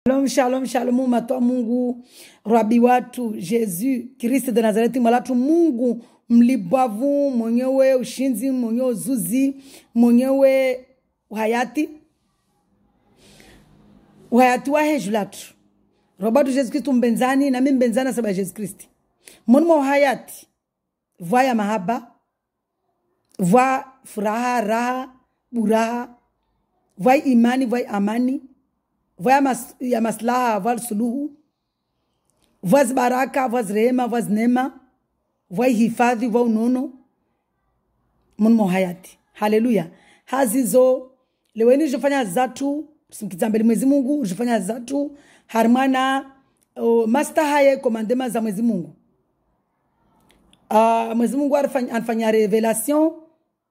Shalom, shalom, shalom, matwa Mungu, Rabi watu, Yesu, Kristo de Nazareti, malatu Mungu, mlibavu, mwenyewe ushinzi, mwenyewe uzuzi, mwenyewe uhayati. Uhayati wa hejulatu. Robatu Yesu Kristo mbenzani, na mimi mbenzana saba Yesu Kristo. Mwenyewe uhayati, vaya mahaba, vaya furaha, raha, buraha, vaya imani, vaya amani, vaya ya maslaha, vaya suluhu, vaya baraka, vaya rehema, vaya neema, vaya hifadhi, vaya unono, mwenyewe uhayati. Haleluya. Hazizo, leweni jufanya zatu, simkizambeli mwezi Mungu, jufanya zatu, harmana, master haye komandema za mwezi Mungu. Mwezi Mungu anfanya revelation,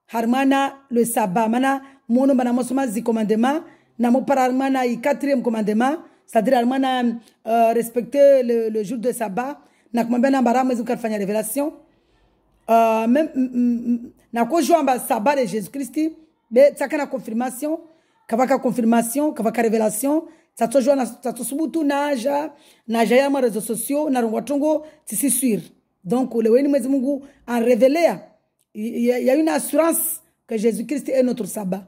harmana le sabbat, mana mono bana mosoma zi commandement, na mo para harmana i 4e commandement, c'est-à-dire harmana respecter le jour de sabbat, na kumambia na mbara mwezi Mungu anfanya revelation. Même na ko joamba sabbat de Jésus Christ, be tsaka na confirmation, kavaka confirmation, kavaka revelation, tsato joana tsato subutu naja ya ma réseaux sociaux na rongwatongo tisi suivre. Donc le weni mwezi Mungu en révélé, il y a une assurance que Jésus-Christ est notre sabbat.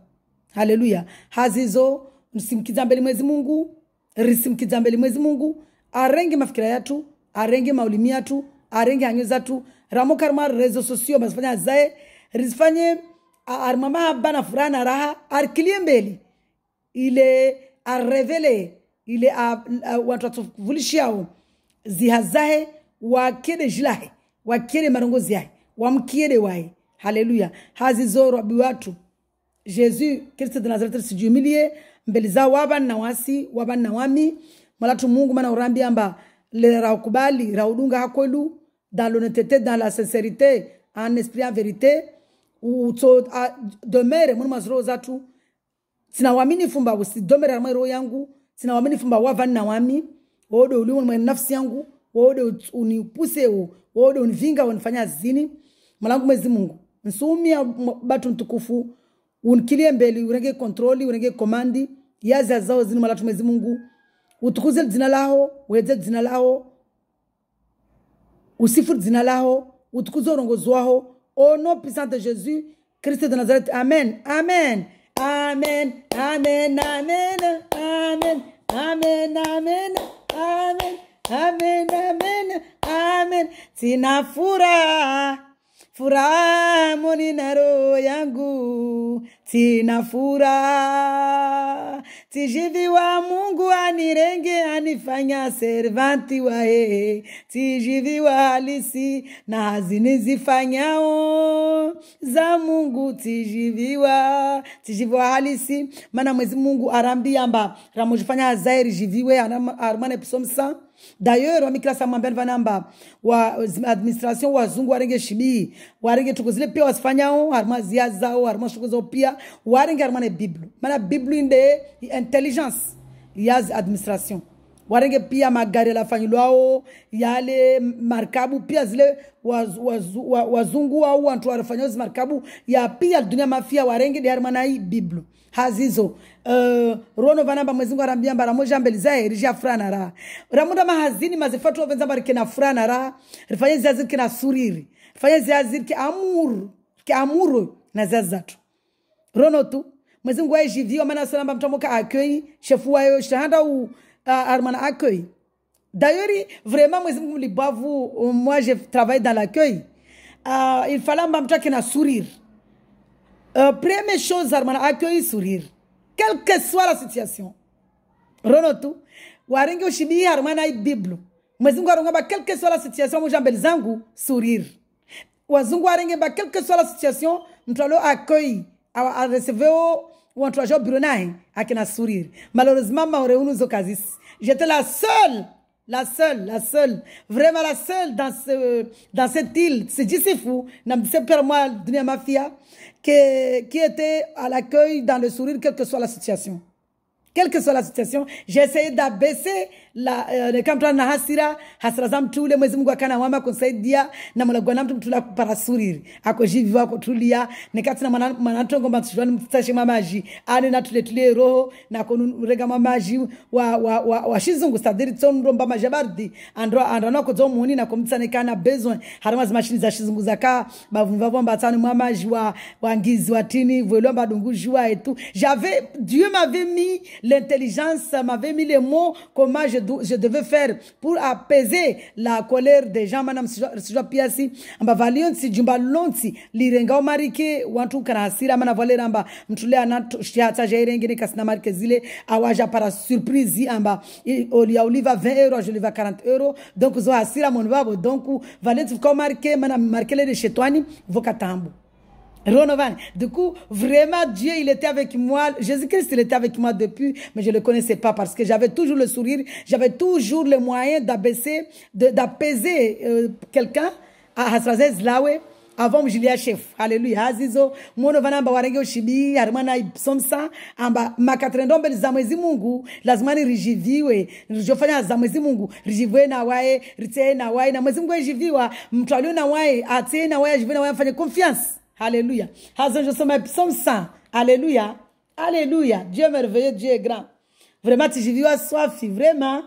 Alléluia. Hazizo msimkizambeli mwezi Mungu, risimkizambeli mwezi Mungu, arenge mafikira yatu, arenge maulimi yatu, arenge hanyo zatu, ramo karma réseaux sociaux masifanya zae, rizifanye armama bana furana raha, arkilie mbeli. Il est à révéler, il est à watuvulishiao zihazahe wakede jilahe, wakede marongozi yae, wamkiede wae. Haleluya. Hazizo Rabi watu, Jésus Kristo de Nazareti sijumilie mbele za waban na wasi, waban na wami, malatu Mungu mana urambi amba le raukubali, raudunga hakwelu, dans l'honnêteté, dans la sincérité, en esprit, en vérité, ou to demeure munu mazro zatu, sinawamini fumba wasi domere arma roho yangu, sinawamini fumba wavan na wami, wode ulimu mwenye nafsi yangu, wode unipuse, wode univinga, unifanya zini, malangu mwezi Mungu. Nsumia batu ntukufu, unikilie mbeli, unenge kontroli, unenge komandi, yazi azao zini malatu mwezi Mungu, utukuze zina lao, uweze zina lao, usifu zina lao, utukuze urongozi wao, au nom puissant de Jésus, Christ de Nazareth. Amen. Amen. Amen. Amen. Amen. Amen. Amen. Amen. Amen. Amen. Amen. Amen. Sina furaha moni na roho yangu, sina furaha. Tijiviwa Mungu anirenge, anifanya servanti wae, tijiviwa halisi na hazini zifanyao za Mungu, tijiviwa halisi. Mana mwezi Mungu arambi amba ramojifanya zairi jiviwe armane pisomsa. D'ailleurs, wa mikla samambeni vanamba wa administration wazungu warenge shibi, warenge tukozile pia wasifanyao, harma ziazao, harma shukuzo pia, warenge harmane Biblu. Mana Biblu inde intelligence, yaz administration. Warenge pia magari la fanyulwao, yale markabu, pia zile wazungu au wantu warafanyozi markabu, ya pia dunia mafia warenge di harmana hii Biblu. Hazizo rono vanamba mwezi Mungu arambiamba ramoja mbele zae rija frana ra ramunda mahazini mazifatu wenzamba rikena frana ra rifanye zazir kena suriri rifanye zazir ki amuru na zazatu rono tu mwezi Mungu aijivio mana salamba mtamoka accueil chefu wayo shahanda ou armana accueil. D'ailleurs vraiment mwezi Mungu libavu, moi je travaille dans l'accueil, il fallait m'amta kena sourire. Première chose, armana accueillir, sourire, quelle que soit la situation. Ronotu, waringi ushibi armana i Bible. Mwezungu waringi ba quelle que soit la situation, mujambeli zangu sourire. Wazungu waringi ba quelle que soit la situation, mtalo accueil, a recevoir ou en 3 jours bureau nae, akina sourire. Malheureusement, ma reunu zokazis. J'étais la seule, vraiment la seule dans cette île. C'est juste fou. C'est pour moi, dunia mafia, qui était à l'accueil dans le sourire, quelle que soit la situation. Quelle que soit la situation, j'ai essayé d'abaisser le kamtra na hasira zam tule mwezi Mungu akana wama kusaidia na mulagwana mtu mtula para suriri ako jivi wako tulia nekati na manatongo matshwani mtashe mamaji ane na tule roho na konurega mamaji wa shizungu sadiri tsondo mba majabardi andro ko zomuni na komtsane kana besoin harama zimashini za shizungu zaka bavumva bomba tsani mamaji wa ngizi watini volomba dungujua et tout. Dieu m'avait mis l'intelligence, m'avait mis les mots comment je devais faire pour apaiser la colère des gens. Madame sijua piasi amba valionsi jumba lonsi lirenga omarike wantu kana hasira mana valera amba mtulea na shiata jairengene kasina marke zile awaja para surprise amba olia oliva 20 euros je oliva 40 euros donc zo hasira mon babo donc valionsi ko marke mana markele de chetwani vokatambu. Du coup, vraiment, Dieu, il était avec moi. Jésus-Christ, il était avec moi depuis, mais je ne le connaissais pas parce que j'avais toujours le sourire. J'avais toujours le moyen d'apaiser quelqu'un à Hasrazez Lawe. Avant, Julia chef. Alléluia. Azizo, mono vanamba warenge shibi, armana somsa, amba makatrendom zamwezi Mungu, lazimani rijiviwe, rijofanya zamwezi Mungu, rijiviwe na wae, ritee na wae, na mwezi Mungu rijiviwa, mtu alio na wae, atee na wae, jiviwe na wae, mfanye confiance. Alléluia. Je suis psaume 100. Alléluia. Alléluia. Dieu est merveilleux, Dieu est grand. Vraiment, si j'ai vu à soif, vraiment,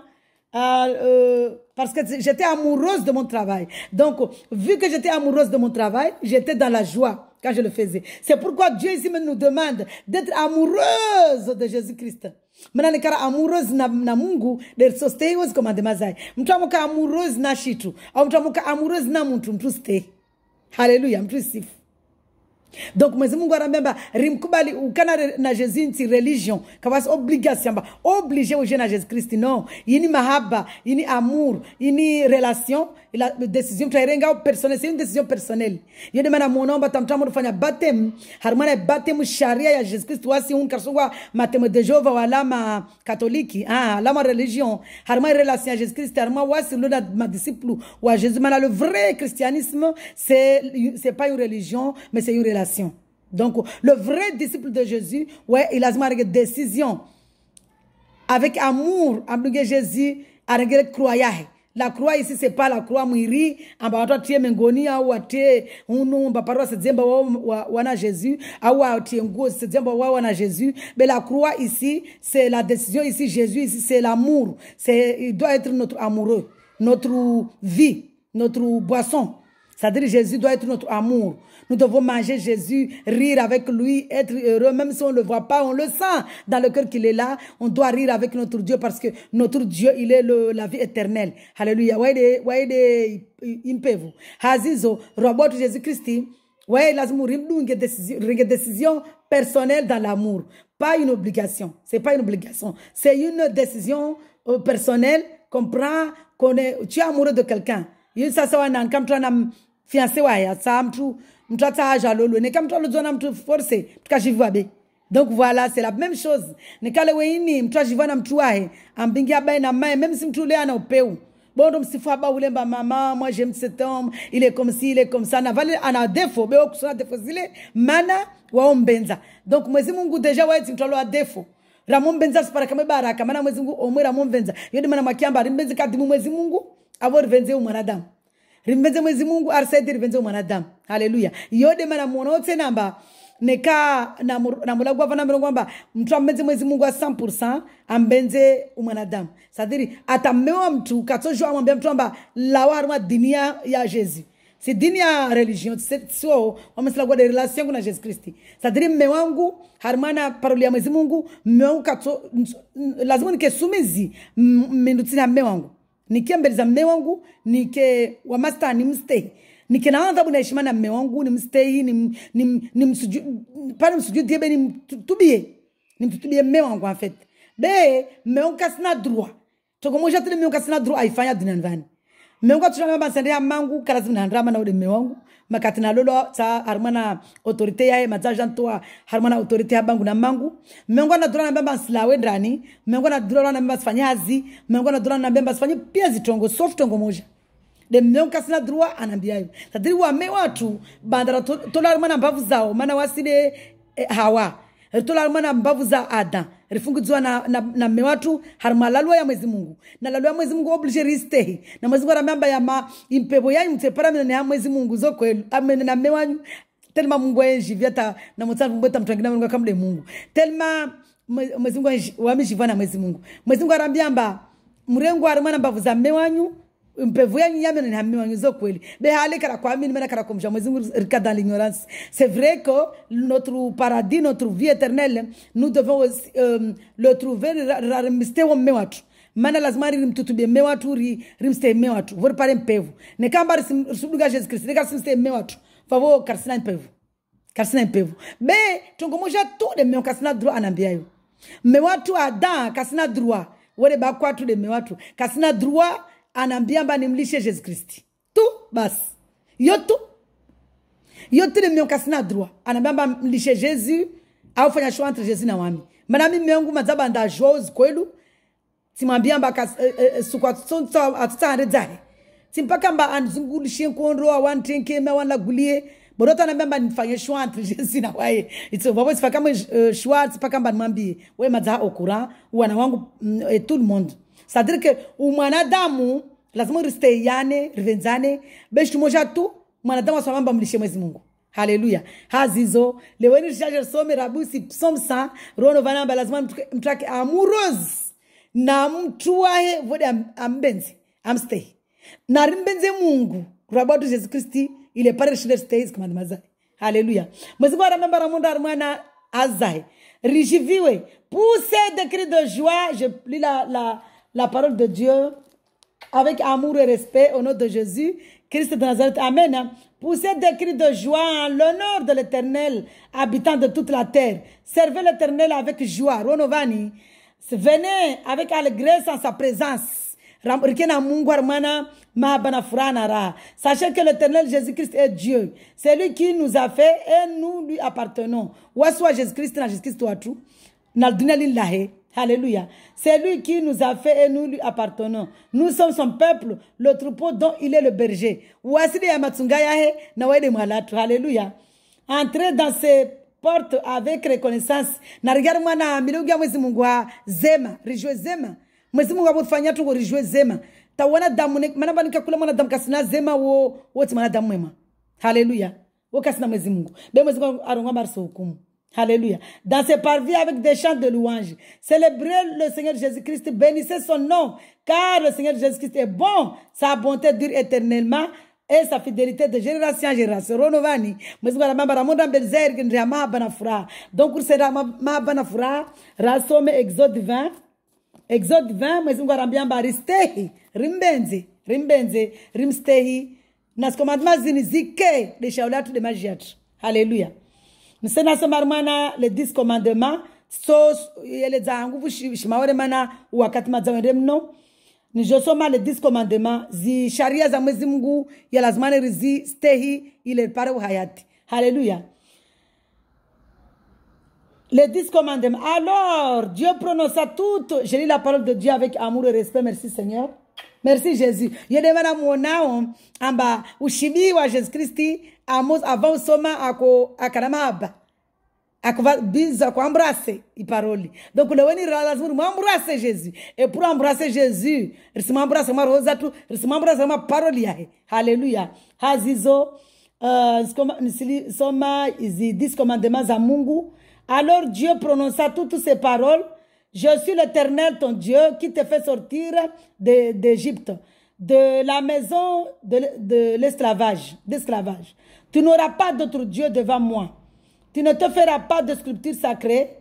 parce que j'étais amoureuse de mon travail. Donc, vu que j'étais amoureuse de mon travail, j'étais dans la joie quand je le faisais. C'est pourquoi Dieu ici nous demande d'être amoureuse de Jésus-Christ. Maintenant, kara amoureuse na Mungu, de sostei was commandement zai. Mtu amuka amoureuse na shitu, au mtu amuka amoureuse na mtu stay. Alléluia, mtu sifu. Donc mwezi Mungu anambia rimkubali ukana na Jésus nti religion kawasi obligation ba obligé uje na Jésus Christ non yini mahaba yini amour yini relation la décision tairenga personnelle c'est une décision personnelle yede mana munomba tamtamu fanya baptême harmana baptême sharia ya Jésus Christ wasi un karsogwa matemo de Jehova wala ma catholique la ma religion harmana relation ya Jésus Christ harmana wasi lo ma disciple wa Jésus mana le vrai christianisme c'est pas une religion mais c'est une relation. Donc, le vrai disciple de Jésus, ouais, il a une décision. Avec amour, avec Jésus, avec la croix. La croix ici, c'est pas la croix mouiri, en bas, tu es mengonia, ou tu es, on va parler de Zemba wana Jésus, ou tu es ngo, c'est Zemba wana Jésus. Mais la croix ici, c'est la décision ici, Jésus ici, c'est l'amour. Il doit être notre amoureux, notre vie, notre boisson. C'est-à-dire Jésus doit être notre amour. Nous devons manger Jésus, rire avec lui, être heureux, même si on ne le voit pas, on le sent dans le cœur qu'il est là. On doit rire avec notre Dieu parce que notre Dieu, il est la vie éternelle. Alléluia. Waide impevu. Hazizo, robot Jésus-Christ. Ouais, lazimou rimdou une décision personnelle dans l'amour. Pas une obligation. C'est pas une obligation. C'est une décision personnelle qu'on prend, tu es amoureux de quelqu'un. Ça, c'est un comme tu as fiancé, ça, donc voilà, c'est la même chose. Même si maman, moi j'aime cet homme, il est comme ci, il est comme ça. On défaut, donc mwezi Mungu deja wa mtolo wa défaut. Ramon benza para kama baraka, mana mwezi Mungu omwe Ramon benza. Yodi mana makiamba rimbenzi kadimu mwezi Mungu, avor venze mwanadamu. Rimbenze mwezi Mungu arsaidi rimbenze mwanadamu. Haleluya. Yode mana muonote namba neka na mulagwa vana mlongwamba mtu ambenze mwezi Mungu 100% ambenze mwanadamu. Sadiri atamewa mtu katosho amwambia mtu amba lawarwa dinia ya Jésus. C'est dini ya religion, c'est so wamesala kwa de relation na Jésus Christ. C'est-à-dire mme wangu harmana paroli ya mwezi Mungu, mme wangu kato lazima nike sumezi mendutina mme wangu. Nike mbeliza mme wangu, nike wa master ni mstay. Nike naona tabu na heshima na mme wangu ni mstay ni msujud pas msujud diebe ni mtubie. Ni mtubie mme wangu en fait. Be mme wangu kasina droit. Toko moja tele mme wangu kasina droit aifanya dinanvani. Mengo tushanga basendea mangu kalazimu na ndrama na ule mewangu makatina lolo sa harmana autorité ya mazajan toa harmana autorité ya bangu na mangu mengo na dura na mbamba slawe ndrani mengo na dura na mbamba sifanyazi mengo na dura na mbamba sifanyi pia zitongo soft tongo moja de mengo kasina droit anambia hiyo tadiri wa me watu bandara tola harmana mbavu zao maana wasile hawa ritola mwana mbavu za Adam rifungudzwa na mewatu harma lalwa ya Mwenyezi Mungu na lalwa ya Mwenyezi Mungu oblige ristehi na Mwenyezi Mungu aramamba ya impepo yanyu mtepara mene ya Mwenyezi Mungu zokwelu amene na mewanyu telma Mungu enjiviata na mutsavu mbeta mtangina Mungu kamle Mungu telma Mwenyezi Mungu wamejivana Mwenyezi Mungu Mwenyezi Mungu arambiamba mrengo harma mbavu za mewanyu mpevu yanyu yamene na mewanyu zokwelu be hale kara kwa mimi mena kara komja Mwenyezi Mungu rika dans l'ignorance. C'est vrai que notre paradis, notre vie éternelle, nous devons le trouver rimste wa mewatu mana lazima rimtutubie mewatu rimste mewatu vor pare mpevu ne kamba risuduga Jesus Christ ne kasimste mewatu favo karsina mpevu be tongo moja tout de mew kasina droit anambia yo mewatu Adam kasina droit wale bakwa tu de mewatu kasina droit anambia mba nimlishe Jesus Christ tout bas yotu de mew kasina droit anambia mba mlishe Jésus au fanya choix entre Jésus na wami mana mimi yangu mazaba nda Jose kwelu timambia mba sukwa tsonto atutare dzahe timpaka mba anzungulishe nkondo wa wantenke me wana gulie borota na mba nifanye choix entre Jésus na wae it's over sifaka kama choix tipaka mba mwambie we maza okura wana wangu et tout le monde c'est à dire que mwanadamu lazima risteyane rivenzane beshu moja tu mwanadamu aswamba mlishe Mwenyezi Mungu. Haleluya. Hazizo leweni shaje some rabusi psalm 100 rono vanamba lazima mtrake amoureuse na mtu wae vode ambenzi amstay na rimbenze Mungu rabatu Jesus Christi ile pare shile stays command mazai. Haleluya. Mwenyezi Mungu aramemba ramonda armana azai rijiviwe poussez des cris de joie. Je lis la parole de Dieu avec amour et respect au nom de Jésus Christ de Nazareth. Amen. Poussez des cris de joie en l'honneur de l'Éternel, habitant de toute la terre. Servez l'Éternel avec joie. Ronovani, venez avec allégresse en sa présence. Sachez que l'Éternel Jésus-Christ est Dieu. C'est lui qui nous a fait et nous lui appartenons. Ou soit Jésus-Christ, Jésus-Christ, toi tout. Alléluia. C'est lui qui nous a fait et nous lui appartenons. Nous sommes son peuple, le troupeau dont il est le berger. Alléluia. Entrez dans ses portes avec reconnaissance. Zema, rejoiez zema. Mwezi Mungu abufanya tu rejoiez zema. Tawana damu mana banika kula mwana damu kasina zema wote mana damu mwema. Alléluia. Wakasina mwezi Mungu. Be mwezi Mungu aronga marso hukumu. Alléluia. Dans ses parvis avec des chants de louange. Célébrez le Seigneur Jésus-Christ. Bénissez son nom. Car le Seigneur Jésus-Christ est bon. Sa bonté dure éternellement. Et sa fidélité de génération en génération. Ronovani. Donc, c'est Mahabanafura. Rasome Exode 20. Exode 20. Mwezingu arambiamba ristehi. Rimbenze. Rimstehi. Nas commandements zinizike. Les shaulatu de magiatre. Alléluia. Nous sommes les 10 commandements. Les zanguvu shimawere mana wakati mazawendemno. Nous sommes les 10 commandements. Zi sharia za Mwenyezi Mungu ya lazima rizi stehi ile pare hayati. Alléluia. Les 10 commandements. Alors, Dieu prononça tout. Je lis la parole de Dieu avec amour et respect. Merci Seigneur. Merci Jésus. Yedemana muonao amba ushibi wa Jésus Christi amos avant soma akarama akova biza ko embrasser i parole. Donc le woni lazima embrasser Jésus. Et pour embrasser Jésus, risima embrasser ma rosa tu, risima embrasser ma parole yae. Alléluia. Hazizo soma izi 10 commandements za Mungu. Alors Dieu prononça toutes ces paroles. Je suis l'Éternel, ton Dieu, qui te fait sortir d'Égypte, de la maison de l'esclavage. Tu n'auras pas d'autre Dieu devant moi. Tu ne te feras pas de sculpture sacrée,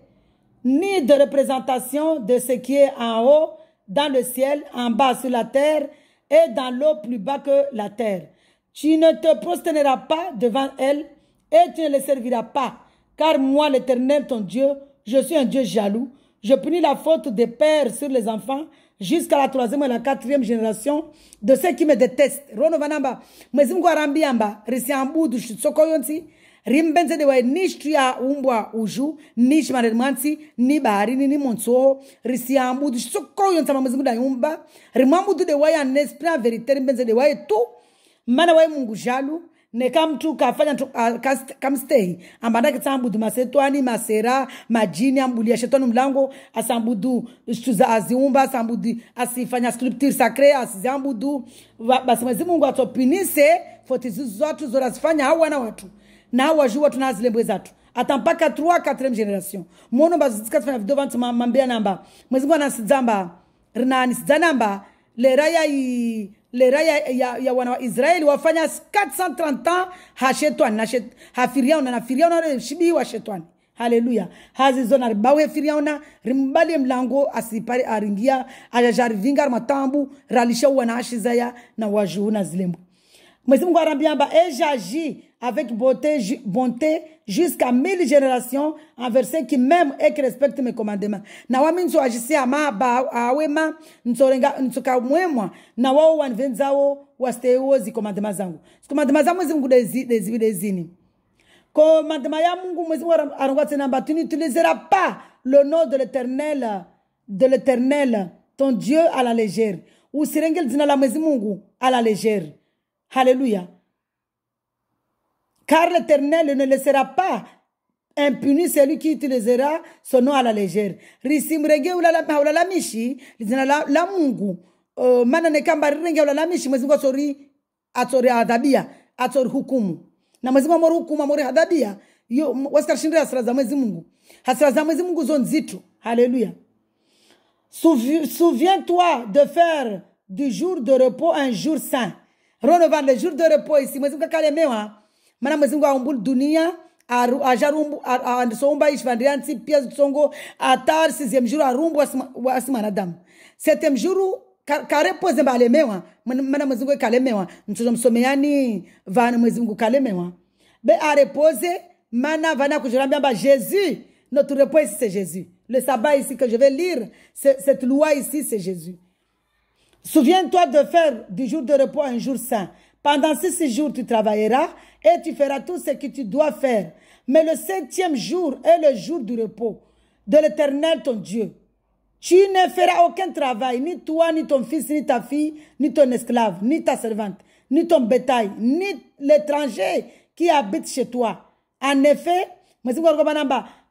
ni de représentation de ce qui est en haut, dans le ciel, en bas sur la terre, et dans l'eau plus bas que la terre. Tu ne te prosterneras pas devant elle, et tu ne les serviras pas. Car moi, l'Éternel, ton Dieu, je suis un Dieu jaloux. Je punis la faute des pères sur les enfants jusqu'à la 3e et la 4e génération de ceux qui me détestent. Rono vanamba, mwezi Mungu arambiamba, risiambudu sokoyonsi, rimbenze de wae nishtuya umbwa uju, nish maremansi, ni baharini, ni monso, risiambudu sokoyonsa mwezi Mungu da yumba, rimambudu de wae en esprit en vérité, rimbenze de wae tu, mana wae Mungu jalu, ne kamtu kafanya kamstay ambanda kitsambudu masetwani masera majini ambulia shetani mlango asambudu tuza aziumba asambudu asifanya sculpture sacrée asiambudu basi Mwenyezi Mungu atopinise foti zote zorazifanya hawa na watu na hawa jua tunazilembwe zatu atampaka 3 4e generation mono bazika tufanya video vantu mambia namba Mwenyezi Mungu anasidzamba rinani sidzanamba le raya ya wana wa Israeli wafanya 430 ans ha shetani ha firiauna na firiauna shibi wa shetani. Haleluya. Hazi zona ribawe firiauna rimbali mlango asipari aringia ajajarivinga matambu ralisha wana ashizaya na wajuna zilembu. Mwenyezi Mungu arambiamba et j'agis avec bonté jusqu'à 1000 générations envers ceux qui m'aiment et qui respectent mes commandements. Na wami nso agisi ama awema nsoka mwemwa na wao wanvenzao wasteo zi commandements zangu. Commandements zangu Mwenyezi Mungu dezini. Commandements ya Mungu Mwenyezi Mungu arongwa tena tu n'utiliseras pas le nom de l'Éternel ton Dieu à la légère. Usirengel zina la Mwenyezi Mungu à la légère. Alléluia. Car l'Éternel ne laissera pas impuni celui qui utilisera son nom à la légère. Risimrege ulala mishi, lizina la Mungu. Mana nekamba rirenge ulala mishi, Mwenyezi Mungu atori adhabia, atori hukumu. Na Mwenyezi Mungu amori hukumu, amori adhabia. Yo wasikar shindria hasira za Mwenyezi Mungu. Hasira za Mwenyezi Mungu zonzitu. Alléluia. Souviens-toi de faire du jour de repos un jour saint. Renovant le jour de repos ici. Mwenyezi Mungu kalemewa. Mana Mwenyezi Mungu aumbul dunia ajarumbu andisomba ishvandiansi pia tsongo atar 6e jour arumbu asimanadamu. 7e jour karepose mbalemewa. Mana Mwenyezi Mungu kalemewa. Mtoto msomeani vana Mwenyezi Mungu kalemewa. Be arepose mana vana kujirambia ba Jésus. Notre repos ici c'est Jésus. Le sabbat ici que je vais lire, cette loi ici c'est Jésus. Souviens-toi de faire du jour de repos un jour saint. Pendant 6 jours, tu travailleras et tu feras tout ce que tu dois faire. Mais le 7e jour est le jour du repos de l'Éternel ton Dieu. Tu ne feras aucun travail, ni toi, ni ton fils, ni ta fille, ni ton esclave, ni ta servante, ni ton bétail, ni l'étranger qui habite chez toi. En effet,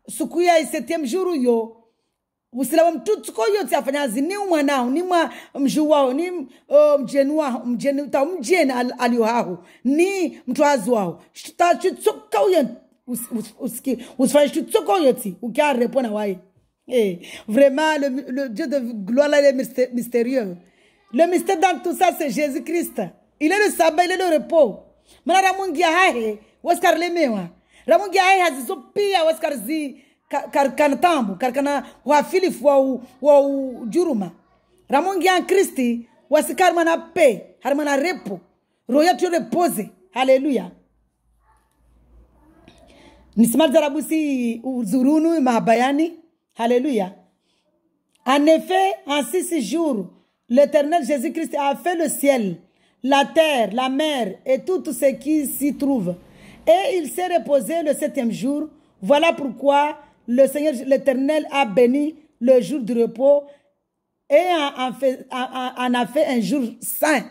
sukuya 7e jour yo, usilawa mtutuko yote afanyazi ni mwanao ni mjuwao ni mjeni aliohahu ni mtuazi wao chutsoka uye usifanye chutsoka yote ukia répondre wae. Vraiment le Dieu de gloire là est mystérieux. Le mystère dans tout ça c'est Jésus-Christ. Il est le sabbat, il est le repos. Mana ramungi hahe waskar lemewa ramungi hahe hazizopia waskar zi karkana tambu karkana wa filif wa juruma ramongi an Kristi wasikar mana pe harmana repo roya tu repose. Haleluya. Nismal zarabusi uzurunu mahabayani. Haleluya. En effet, en 6 jours, l'Éternel Jésus-Christ a fait le ciel, la terre, la mer et tout ce qui s'y trouve. Et il s'est reposé le 7e jour. Voilà pourquoi le Seigneur l'Éternel a béni le jour du repos et en a fait un jour saint.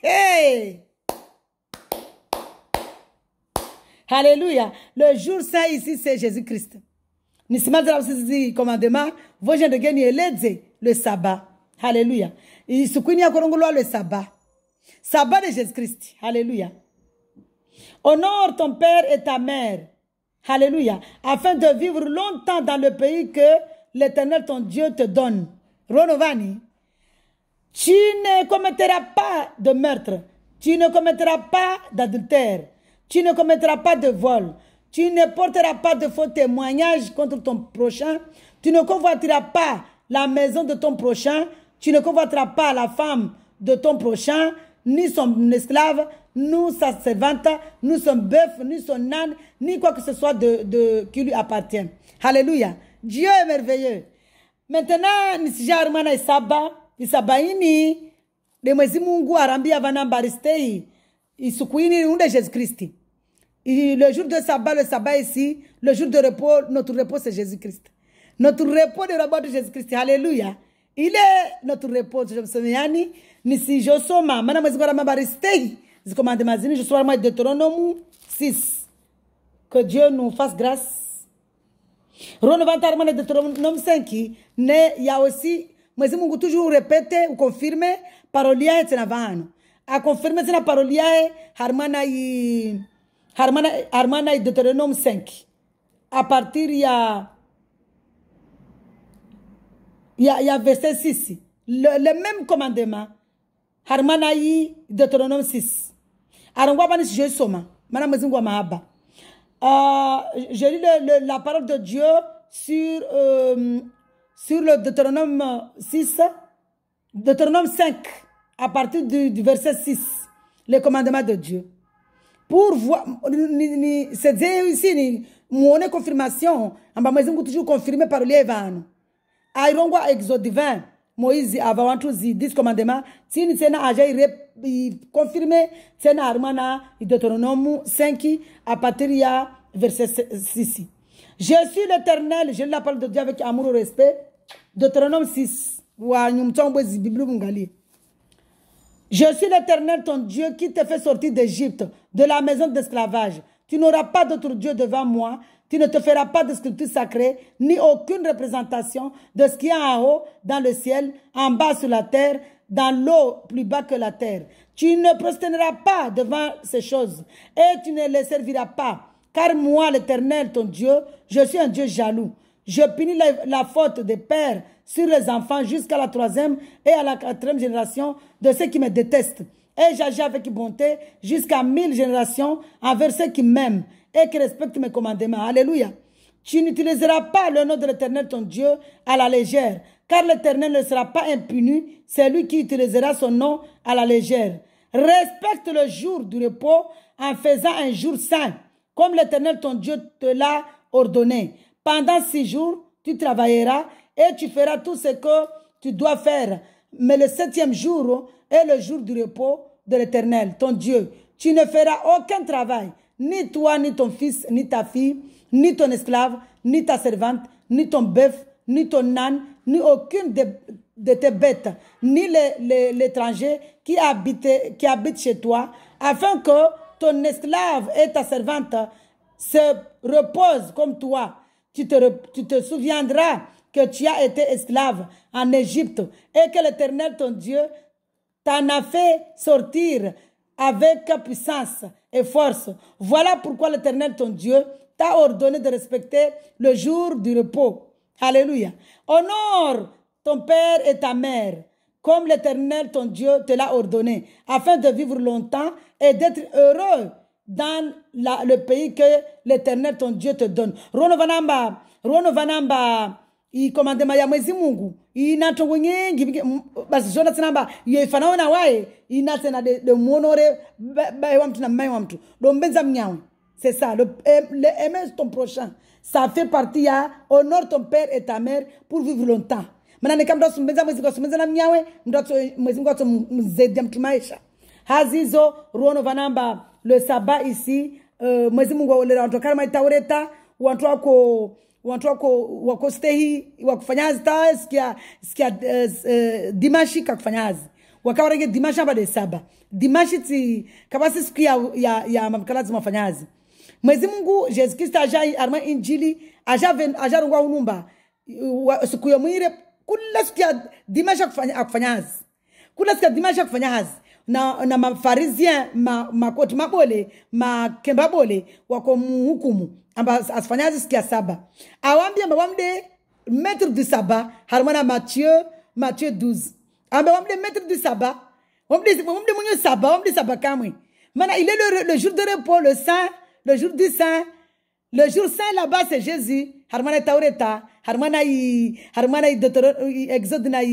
Hey! Alléluia. Le jour saint ici, c'est Jésus-Christ. Nisima de commandement, vous de gagner le sabbat. Alléluia. Il se connaît le sabbat. Sabbat de Jésus-Christ. Alléluia. Honore ton père et ta mère. Alléluia. Afin de vivre longtemps dans le pays que l'Éternel ton Dieu te donne. Ronovani. Tu ne commettras pas de meurtre. Tu ne commettras pas d'adultère. Tu ne commettras pas de vol. Tu ne porteras pas de faux témoignages contre ton prochain. Tu ne convoiteras pas la maison de ton prochain. Tu ne convoiteras pas la femme de ton prochain, ni son esclave, ni sa servante, ni son bœuf, ni son âne, ni quoi que ce soit qui lui appartient. Alléluia. Dieu est merveilleux. Maintenant, si jarmana isabaini, de Mwenyezi Mungu arambia vana baristei, isukuini unde Jésus-Christ. Le jour de sabbat, le sabbat ici, le jour de repos, notre repos c'est Jésus-Christ. Notre repos de repos de Jésus-Christ. Alléluia. Il est notre repos. Nisi josoma. Mana Mwenyezi Mungu arambia baristei. les commandements, je suis vraiment Deutéronome 6. Que Dieu nous fasse grâce. Renouvellement de Deutéronome 5, il y a aussi, mais si vous toujours répéter ou confirmer, parolia et tenavano. A confirmer c'est la parolia harmana et Deutéronome 5. À partir il y a verset 6. Le même commandement. Harmana et Deutéronome 6. Arongwa bani si je soma. Madame Zingwa Mahaba. Je lis la parole de Dieu sur le Deutéronome 6, Deutéronome 5, à partir du verset 6, les commandements de Dieu. Pour voir, c'est ici, mon confirmation, on va toujours confirmer par l'Évangile. Aïrongwa Exode 20, Moïse avant tous 10 commandements, si nous avons confirmé, c'est Armana, Deutéronome 5, à partir du verset 6. Je suis l'Éternel, je lis la parole de Dieu avec amour et respect. Deutéronome 6. Je suis l'Éternel, ton Dieu, qui te fait sortir d'Égypte, de la maison d'esclavage. Tu n'auras pas d'autre Dieu devant moi. Tu ne te feras pas de sculpture sacrée, ni aucune représentation de ce qui est en haut, dans le ciel, en bas sur la terre, dans l'eau, plus bas que la terre. Tu ne prosterneras pas devant ces choses, et tu ne les serviras pas. Car moi, l'Éternel, ton Dieu, je suis un Dieu jaloux. Je punis la faute des pères sur les enfants jusqu'à la 3e et à la 4e génération de ceux qui me détestent. Et j'agis avec bonté jusqu'à 1000 générations envers ceux qui m'aiment et qui respectent mes commandements. Alléluia. Tu n'utiliseras pas le nom de l'Éternel, ton Dieu, à la légère, car l'Éternel ne sera pas impuni, c'est lui qui utilisera son nom à la légère. Respecte le jour du repos en faisant un jour saint, comme l'Éternel, ton Dieu, te l'a ordonné. Pendant 6 jours, tu travailleras et tu feras tout ce que tu dois faire. Mais le 7e jour est le jour du repos de l'Éternel, ton Dieu. Tu ne feras aucun travail, ni toi, ni ton fils, ni ta fille, ni ton esclave, ni ta servante, ni ton bœuf, ni ton âne, ni aucune de tes bêtes, ni l'étranger qui habite chez toi, afin que ton esclave et ta servante se reposent comme toi. Tu te souviendras que tu as été esclave en Égypte et que l'Éternel, ton Dieu, t'en a fait sortir avec puissance et force. Voilà pourquoi l'Éternel, ton Dieu, t'a ordonné de respecter le jour du repos. Alléluia. Honore ton père et ta mère, comme l'Éternel, ton Dieu, te l'a ordonné, afin de vivre longtemps et d'être heureux dans le pays que l'Éternel, ton Dieu, te donne. Rono vanamba, i commandement ya mwezi Mungu inatongo nyingi basi zona tsanamba yefana na wae inatena de monore ba wa mtu na mai wa mtu do mbenza mnyawe. C'est ça, aimer ton prochain, ça fait partie ya honore ton père et ta mère pour vivre longtemps. Manane kama ndo mbenza mwezi na mnyawe ndo mwezi ngoto mzedi mtu maisha hazizo ruono vanamba le sabbat ici mwezi Mungu ole watu kama itaureta watu wako stehi wakufanya hasta sikia dimashi kakufanya hazi wakawarege dimashi hapa de saba dimashi ti kabasi siku ya mamkalazi mafanyazi mwezi Mungu Jesus Christ aja arma injili aja rungwa unumba siku ya mwire kula siku ya dimashi akufanya hazi kula siku ya dimashi akufanya hazi na mafarizien makoti mabole makemba bole wako muhukumu amba asfanyazi sikia saba awambia mbawamde maître du sabbat harmana Matthieu 12 amba wamde maître du sabbat wamde munyo sabbat wamde sabbat kamwe mana il est le jour de repos le saint le jour du saint le jour saint là-bas c'est Jésus harmana taureta harmana Exode na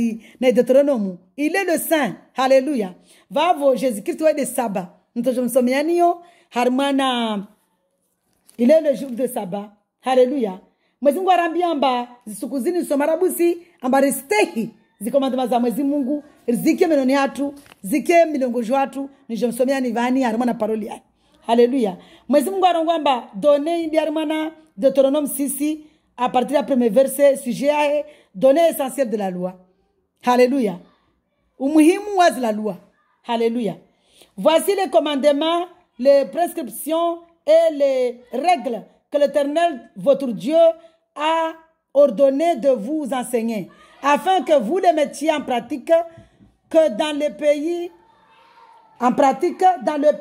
Deutéronome il est le saint alléluia vavo Jésus Christ ouais de sabbat ntojomsomianio harmana il est le jour de sabbat. Alléluia. Mwezi Mungu arambia amba zisukuzini somarabusi amba ristehi zikomandema za mwezi Mungu zike menoni hatu zike milongojo hatu nijomsomea nivani arimana paroli ya. Alléluia. Mwezi Mungu arongwa amba donner ndi arimana Deutéronome 6 à partir du premier verset sujet à donner essentiel de la loi. Alléluia. Umuhimu wazi la loi. Alléluia. Voici les commandements, les prescriptions et les règles que l'Éternel, votre Dieu, a ordonné de vous enseigner, afin que vous les mettiez en pratique, que dans le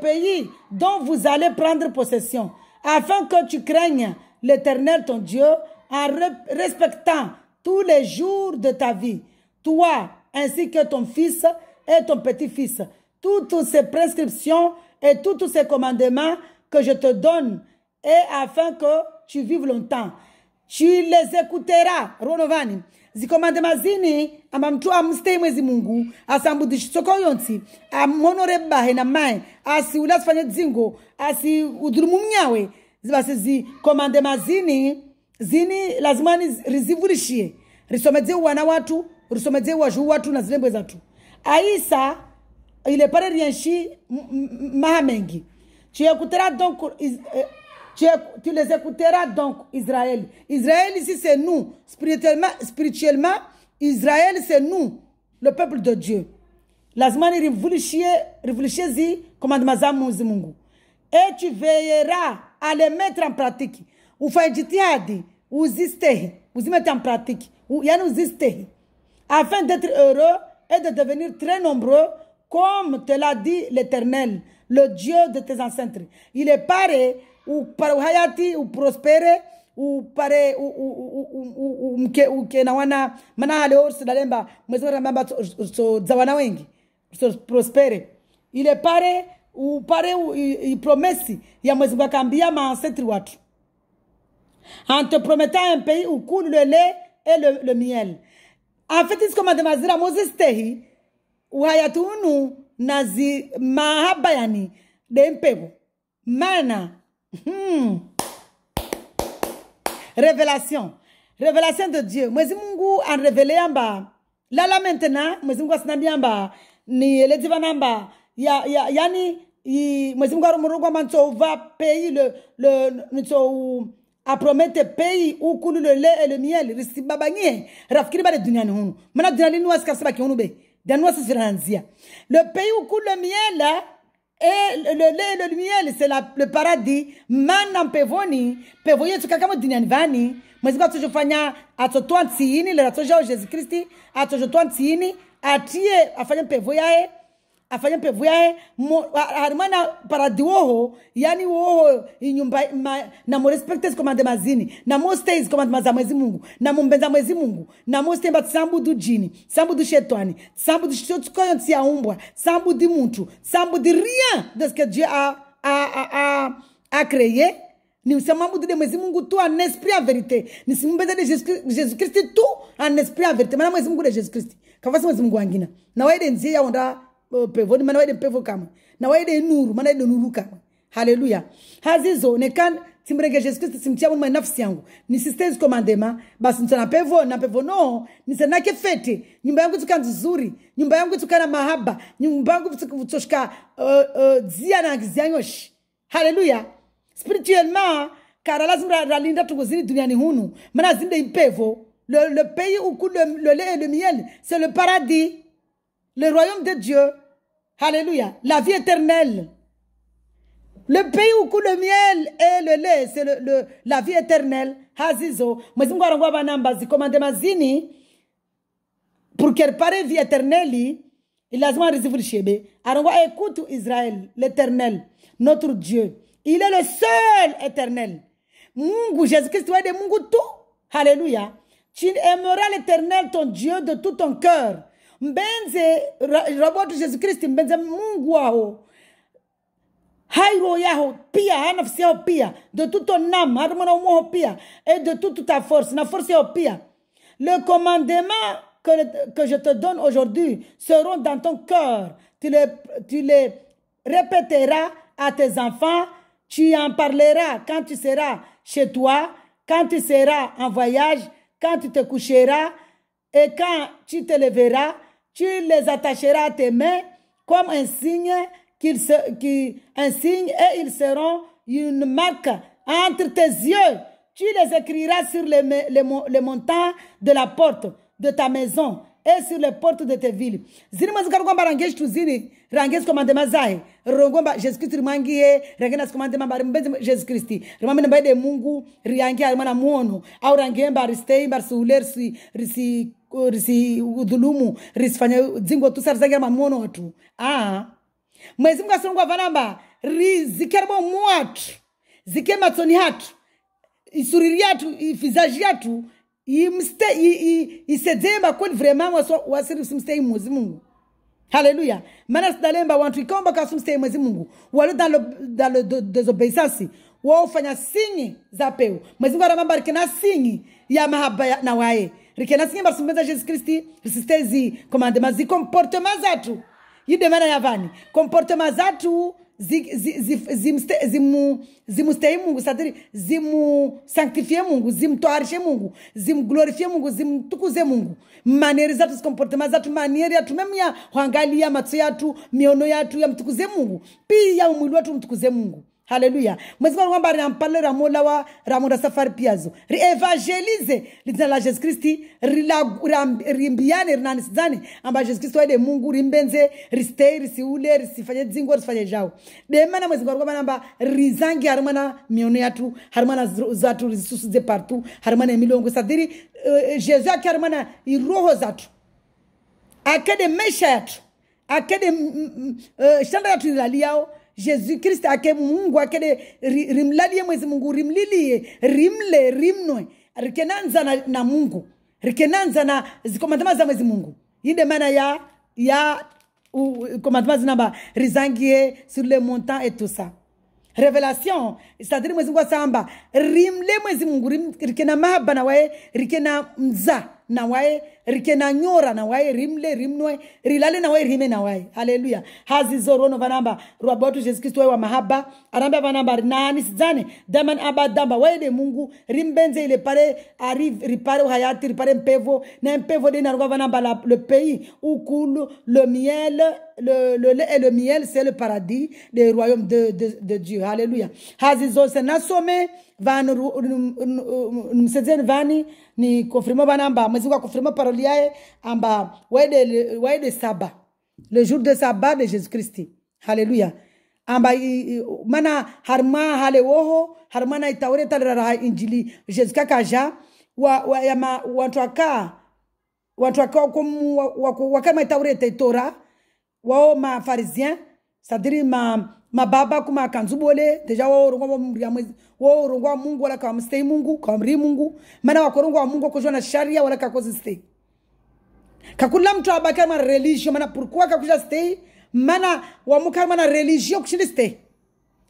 pays, dont vous allez prendre possession, afin que tu craignes l'Éternel ton Dieu en respectant tous les jours de ta vie, toi ainsi que ton fils et ton petit-fils, toutes ces prescriptions et tous ces commandements que je te donne, et afin que tu vives longtemps. Tu les écouteras, Ronovani. Zikomandema zini amamtu amstay mwezi Mungu asambudishi soko yonti amonore bahe na mai asi ulasfanye dzingo asi udrumu mnyawe zibase zi komandema zini lazima rizivurishie risomedze wana watu risomedze waju watu na zilembwe zatu aisa ile pare rienshi mahamengi tu écouteras donc tu les écouteras donc, Israël. Israël ici, c'est nous. Spirituellement, Israël, c'est nous, le peuple de Dieu. Lazima réfléchis commandement za Mungu. Et tu veilleras à les mettre en pratique. Ou faire jitihadi, ou zistehi, ou y mettre en pratique. Ou yanou zistehi. Afin d'être heureux et de devenir très nombreux, comme te l'a dit l'Éternel, le Dieu de tes ancêtres. Il est pareil ou para uhayati ou prospere ou pare ou ke na wana mana hale orsi dalemba mwezora mamba so zawana wengi so prospere il est pare ou il promesse ya mwezi akambia ma ancêtre watu en te promettant un pays où coule le lait et le miel. En fait, c'est comme demazira Moses tehi uhayatu unu nazi mahabayani de mpego mana. Révélation de Dieu. Mwezi Mungu an révélé amba. Là maintenant, mwezi Mungu asinambia amba ni eletiba namba yani mwezi Mungu arumurugo manso va payer le a promettre pays où coule le lait et le miel. Risibabanye rafkiri ba de duniani hunu. Mana duniani nuwa sikasaba ki hunu be. Danwa sisiranzia. Le pays où coule le miel là. Et le lait et le miel, c'est le paradis. Manam pevoni, pevoye tukakamo dinyanvani. Mwezi kwa tujofanya atotwa ntiini, le ratoja o Jésus Christi, atotwa ntiini, atie afanya pevoyae, harmana paradis woho, yani woho inyumba na mo respectes commandements mazini, na mo stays commandements za Mwezi Mungu, na mo mbenza Mwezi Mungu, na mo stemba sambu du jini, sambu du shetani, sambu du shotkoyonti ya umbwa, sambu di muntu, sambu di rien de ce que Dieu a créé. Nous sommes de Mwezi Mungu tout en esprit en vérité. Nous sommes de Jésus-Christ tout en esprit en vérité. Mana Mwezi Mungu de Jésus-Christ. Kafasi Mwezi Mungu angina. Na waide nzie ya onda pevo, mana waide pevo kama. Na waide nuru, mana waide nuru kama. Hallelujah. Hazizo nekan timbrenge Jésus-Christ simtia mwa nafsi yangu. Ni sisters commandement, basi nitana pevo na pevo no, nisenake fete. Nyumba yangu tukana nzuri, nyumba yangu tukana mahaba, nyumba yangu tutoshka zia na gizianyoshi. Hallelujah. Spirituellement, car lazima ralinda tugozini duniani hunu. Mana zinde impevo, le pays où coule le lait et le miel, c'est le paradis, le royaume de Dieu. Alléluia. La vie éternelle. Le pays où coule le miel et le lait, c'est la vie éternelle. Hazizo. Mwezi Mungu arangwa banamba zikomandema zini pour qu'elle pare vie éternelle. Il lazima receiver chebe. Arangwa écoute Israël, l'Éternel, notre Dieu. Il est le seul éternel. Mungu, Jésus-Christ, de Mungu tout. Alléluia. Tu aimeras l'Éternel, ton Dieu, de tout ton cœur. Mbenze, robot Jésus-Christ, mbenze Mungu wao. Hairo yaho, pia, hanafsi yao pia. De tout ton âme, harmona umo pia. Et de toute ta force, na force yao pia. Le commandement que je te donne aujourd'hui seront dans ton cœur. Tu les répéteras à tes enfants. Tu en parleras quand tu seras chez toi, quand tu seras en voyage, quand tu te coucheras et quand tu te leveras, tu les attacheras à tes mains comme un signe, et ils seront une marque entre tes yeux. Tu les écriras sur les montants de la porte de ta maison et sur les portes de tes villes. Zini mazikari kwamba rangeshi tuzini, rangeshi commandement zae. Rongomba Jésus Christ rimangie, rangena commandement bari mbenzi Jésus Christ. Rimamene baide Mungu, riangie arimana muono. Au rangemba ristei bar suler risi udhulumu, risifanya zingo tusarizangia mamuono watu. Mwezi Mungu asirungwa vanamba, rizikerbo muatu. Zike matsoni hatu. Isuriri hatu, ifizaji hatu. Isedemba kweli vraiment wasiri simstei mwezi Mungu. Alléluia. Mana sidalemba wantu ikomba kasumstei mwezi Mungu. Walu dans le désobéissance. Wafanya singi za peu. Mwezi Mungu aramamba rikena singi ya mahaba na wae. Rikena singi barsumbeza Jesus Christi. Risistezi commandement zi comportement zatu. Yidemana yavani. Comportement zatu zimustei Mungu, c'est-à-dire zimu sanctifier Mungu, zimtoarishe Mungu, zimglorifier Mungu, zimtukuze Mungu. Maneri zatu, comportement zatu, maneri yatu, memu ya huangalia matso yatu, miono yatu ya mtukuze Mungu. Pia umwili watu mtukuze Mungu. Haleluya. Mwezi mwamba riampale ramola wa ramoda safari piazo. Re-evangelize lidina la Jesus Christi. Rimbiane rinanisizane. Amba Jesus Christi waide Mungu rimbenze. Ristei, risiule, risifanye zingo, risifanye jao. Demana mwezi mwamba namba rizangi harimana miono yatu. Harimana zatu risusuze partout. Harimana milongo sadiri. Jesus yaki harimana iroho zatu. Akede mesha yatu. Akede shanda yatu ilaliao. Jésus Christ ake Mungu akede rimlalie mwezi Mungu rimlilie rimle rimnoe rikenanza na Mungu rikenanza na zikomandama za mwezi Mungu yinde mana ya commandement zinamba rizangie sur les montants et tout ça. Révélation, c'est-à-dire mwezi Mungu asamba rimle mwezi Mungu rikena mahaba na wae rikena mza na wae rikena nyora na wae rimle rimnoe rilale na wae rime na wae. Haleluya. Hazi zorono vanamba ruabotu Jesus Kristo wa mahaba aramba vanamba nani sizane daman abadamba wae de Mungu rimbenze ile pare arrive ripare hayati ripare mpevo na mpevo de na vanamba le pays où coule le miel le lait et le miel, c'est le paradis des royaumes de Dieu. Alléluia. Hazizo se nasome vani ni confirmer banamba mwezi wa confirmer parole yae amba waide saba le jour de sabbat de Jésus Christ. Alléluia. Amba mana harma hale woho harmana itaureta la injili Jésus kakaja watu waka wakama itaureta itora wao ma pharisien c'est-à-dire ma baba kuma kanzubole deja wao rongwa Mungu wala kama stay Mungu kama mri Mungu maana wakorongwa Mungu kwa na sharia wala kakozi stay kakula mtu abaka ma religion maana pourquoi kakuja stay maana wamuka maana religion kushindi stay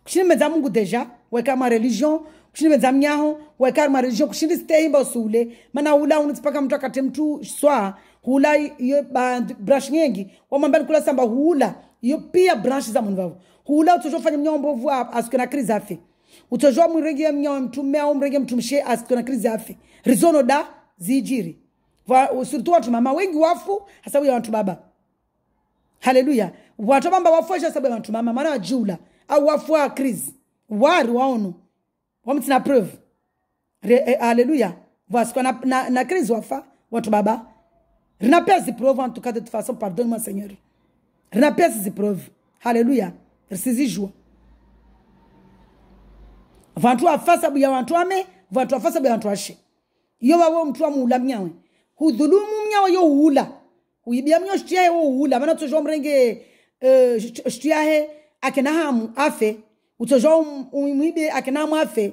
kushindi meza Mungu deja weka ma religion kushindi meza mnyaho weka ma religion kushindi stay mba usule maana ula unatipaka mtu akate mtu swa hula yo branch nyingi wamambani kula samba hula yo pia branch za mungu hula utojofanya mnyombo vua asikona krizi afi utojwa mwirege mnyomtume au mrege mtumshe asikona krizi afi rizono da zijiri surtout watu mama wengi wafu hasabu ya watu baba. Haleluya. Watu bamba wafu hasabu ya watu mama maana wajula au wafu wa krizi wari waonu wamtina preuve. Haleluya. Vasiko na krizi wafa watu baba. Rien n'a ces preuves en tout cas de toute façon, pardonne-moi Seigneur. Rien n'a ces preuves. Alléluia. Saisis joie. Vantu afasa buya wantu ame, vantu afasa buya wantu ashe. Yo wawo mtu wa muula mnyawe. Hudhulumu mnyawe yo uula. Uibia mnyawe shtiahe wo uula. Mana utojo mrenge shtiahe akenahamu afe. Utojo muibe akenahamu afe.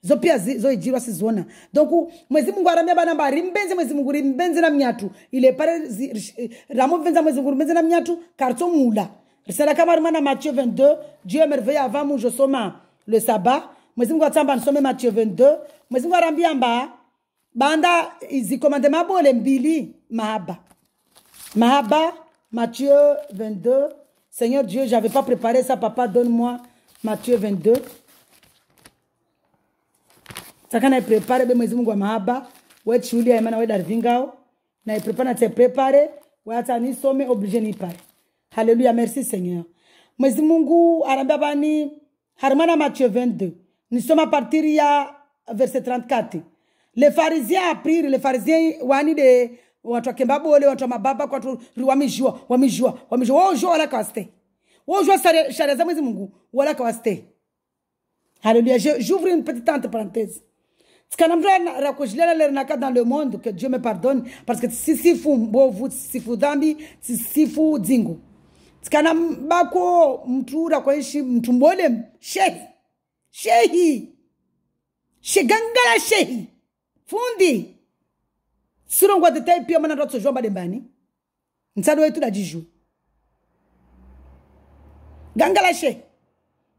Zo pia zo ijirwa sizona. Donc mwezi Mungu aramia banamba rimbenze mwezi Mungu rimbenze na mnyatu ile pare ramo venza mwezi Mungu rimbenze na mnyatu karto mula. Risala kama rumana Matthieu 22 Dieu est merveilleux avant moi je soma le sabbat mwezi Mungu atamba nsome Matthieu 22 mwezi Mungu arambia mba banda izi commandement bole mbili mahaba Matthieu 22. Seigneur Dieu, j'avais pas préparé ça papa, donne-moi Matthieu 22. Sakana prepare be mwezi Mungu wa mahaba we chuli ya imana we darvingao na prepare na te prepare we hata nisome obligé ni pare. Haleluya, merci Seigneur. Mwezi Mungu arambia bani harmana Matthieu 22 nisome à partir ya verset 34. Les pharisiens apprirent, les pharisiens wani de watu wa kembabole watu wa mababa kwa watu wamijua wao jua wala kaste wao jua sharia za Mwenyezi Mungu wala kaste. Alléluia. J'ouvre une petite entre parenthèse. Ce qu'on a raconté dans le monde, que Dieu me pardonne, parce que si fou mbovu, si fou dambi, si fou dingo. Ce qu'on a bako mtu rakoishi mtu mbole shehi shigangala shehi fundi surongwa detai pia mana rotso jomba dembani nsado wetu la jiju gangala shehi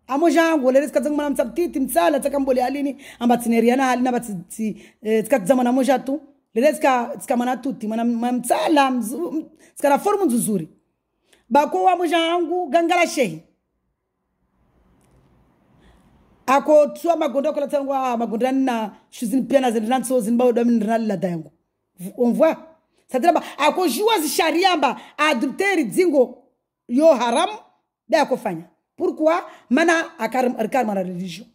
amo jangu lele skazangu mana msabtiti msala takambole alini ambatineriana halina batsi skazama na moja tu lele ska mana tuti mana msala skara formu nzuri bako wa moja jangu gangala shehi ako tuwa magondo kola tangwa magondo na shuzini pia na zindanso zinba odomi nrala dayangu. On voit ça draba ako jua zi sharia mba adultère zingo yo haram da akofanya. Pourquoi? Mana akar mana religion.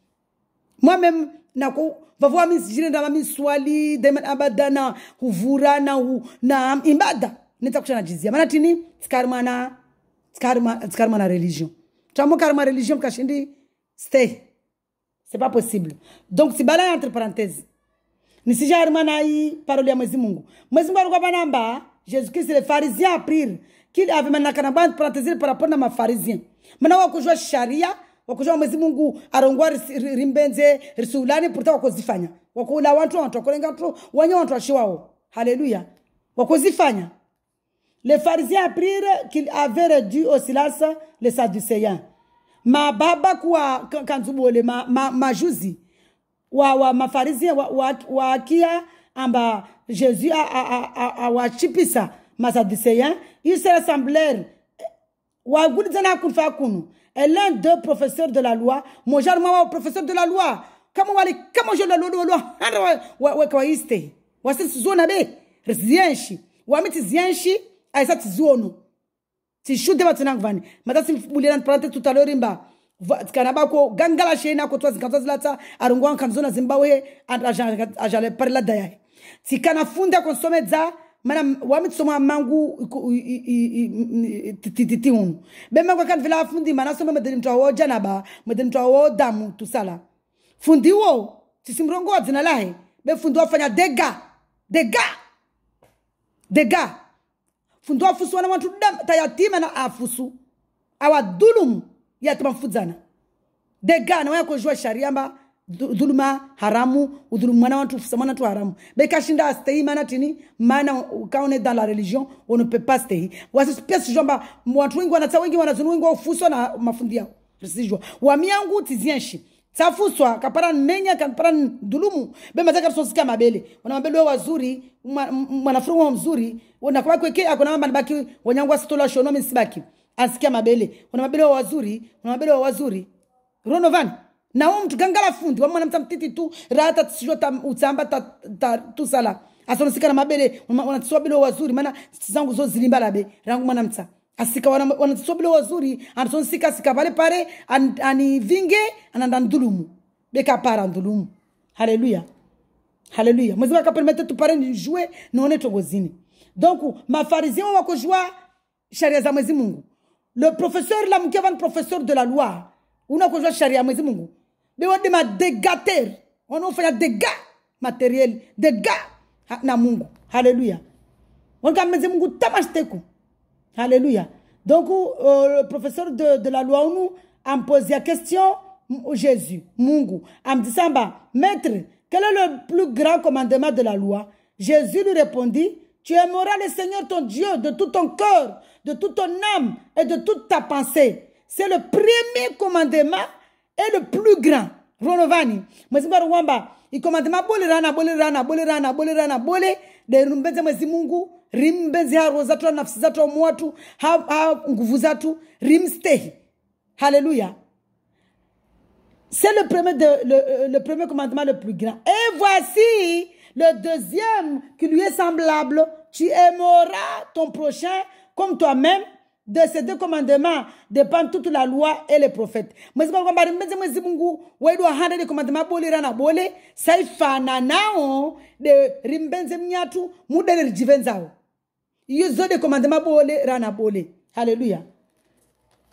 Moi-même nako vavua misjine na mami swali demen abadana huvura na imbada nita kushana jizia. Mana tini tkarma na religion. Tamo karma religion kashindi stay. C'est pas possible. Donc si bala entre parenthèses. Ni si jarmanaï parole à Mwenyezi Mungu. Mwenyezi Mungu alikuwa banamba Jésus-Christ les pharisiens apprirent qu'il avait maintenant kanaba parenthèse par rapport à ma pharisien. Mana wakujua sharia, wakujua Mwenyezi Mungu arongwa rimbenze risulani pourtant wakozifanya. Wakula watu wakolenga watu wanyo watu washiwao. Alléluia. Wakozifanya. Les pharisiens apprirent qu'il avait réduit au silence les sadducéens. Ma baba kuwa kanzubole majuzi wa mafarizien wa kia amba Jésus a wachipisa masadducéens ils se rassemblèrent wa gudizana kunfa kunu et l'un d'eux professeur de la loi mon genre moi professeur de la loi kama je la loi wa kwaiste wasisi zona be zienshi wa miti zienshi aisa tizono si shude batunang vani matasi bulirana parate tout à l'heure imba kanabako gangala shena ko twazi kanzo zilata arungwa kanzona Zimbabwe ajale parla daya si kana funda konsomeza mana wamitsoma mangu tititi unu be mangu kan vila fundi mana soma medeni mtawo janaba medeni mtawo damu tusala fundi wo sisimrongo wadzina lahe be fundi wafanya dega fundo afusu wana watu tayatima na afusu awadulumu yatima mfudzana dega na wako jua sharia mba dhuluma haramu udhulumu mwana watu fusamana tu haramu beka shinda stay mana tini mana quand on est dans la religion on ne peut pas stay wasi pesi jomba watu wengi wanatsa wengi wanazunu wengi wafuso na mafundi yao sijua wamiangu tizienshi tafuswa kapara nenya kapara dhulumu bema zaka sosika mabele wana mabele wazuri mwanafunzi mzuri wana kwa kweke akona mama nibaki wanyangu asitola shono misibaki asikia mabele wana mabele wazuri ronovan na mtu gangala fundi wamwana mtamtiti tu rata tsijota utsamba tu sala asonosika na mabele wana tsobele wazuri maana zangu zo zilimba labe rangu mwana mtsa asika wana tsobele wazuri anasonosika sika pale ani vinge ananda ndulumu beka para ndulumu. Alléluia. Alléluia. Mwezi waka permettre tu pare ni jouer na one togozini. Donc ma pharisien wako joua sharia za Mwenyezi Mungu. Le professeur la mkiava professeur de la loi. Una ko joua sharia Mwenyezi Mungu. Be wade ma dégater. On ofanya dégâts matériels, dégâts na Mungu. Alléluia. On ka Mwenyezi Mungu tamashiteku. Alléluia. Donc le professeur de la loi nous a posé la question Jésus, Mungu, a dit samba, maître, quel est le plus grand commandement de la loi? Jésus lui répondit, tu aimeras le Seigneur ton Dieu de tout ton cœur, de toute ton âme et de toute ta pensée. C'est le premier commandement et le plus grand. Ronovani, mwezimbaro wamba, i commandement bole de rumbenze mwezi Mungu, rimbenze haro zatu nafsi zatu mwatu, nguvu zatu, rimstehi. Alléluia. C'est le premier commandement le plus grand. Et voici le deuxième qui lui est semblable. Tu aimeras ton prochain comme toi-même. De ces deux commandements dépend toute la loi et les prophètes. Mwezi Mungu wedu handa de commandement bole rana bole saifana nao de rimbenze mnyatu muda de jivenzao. Yuzo de commandement bole rana bole. Hallelujah.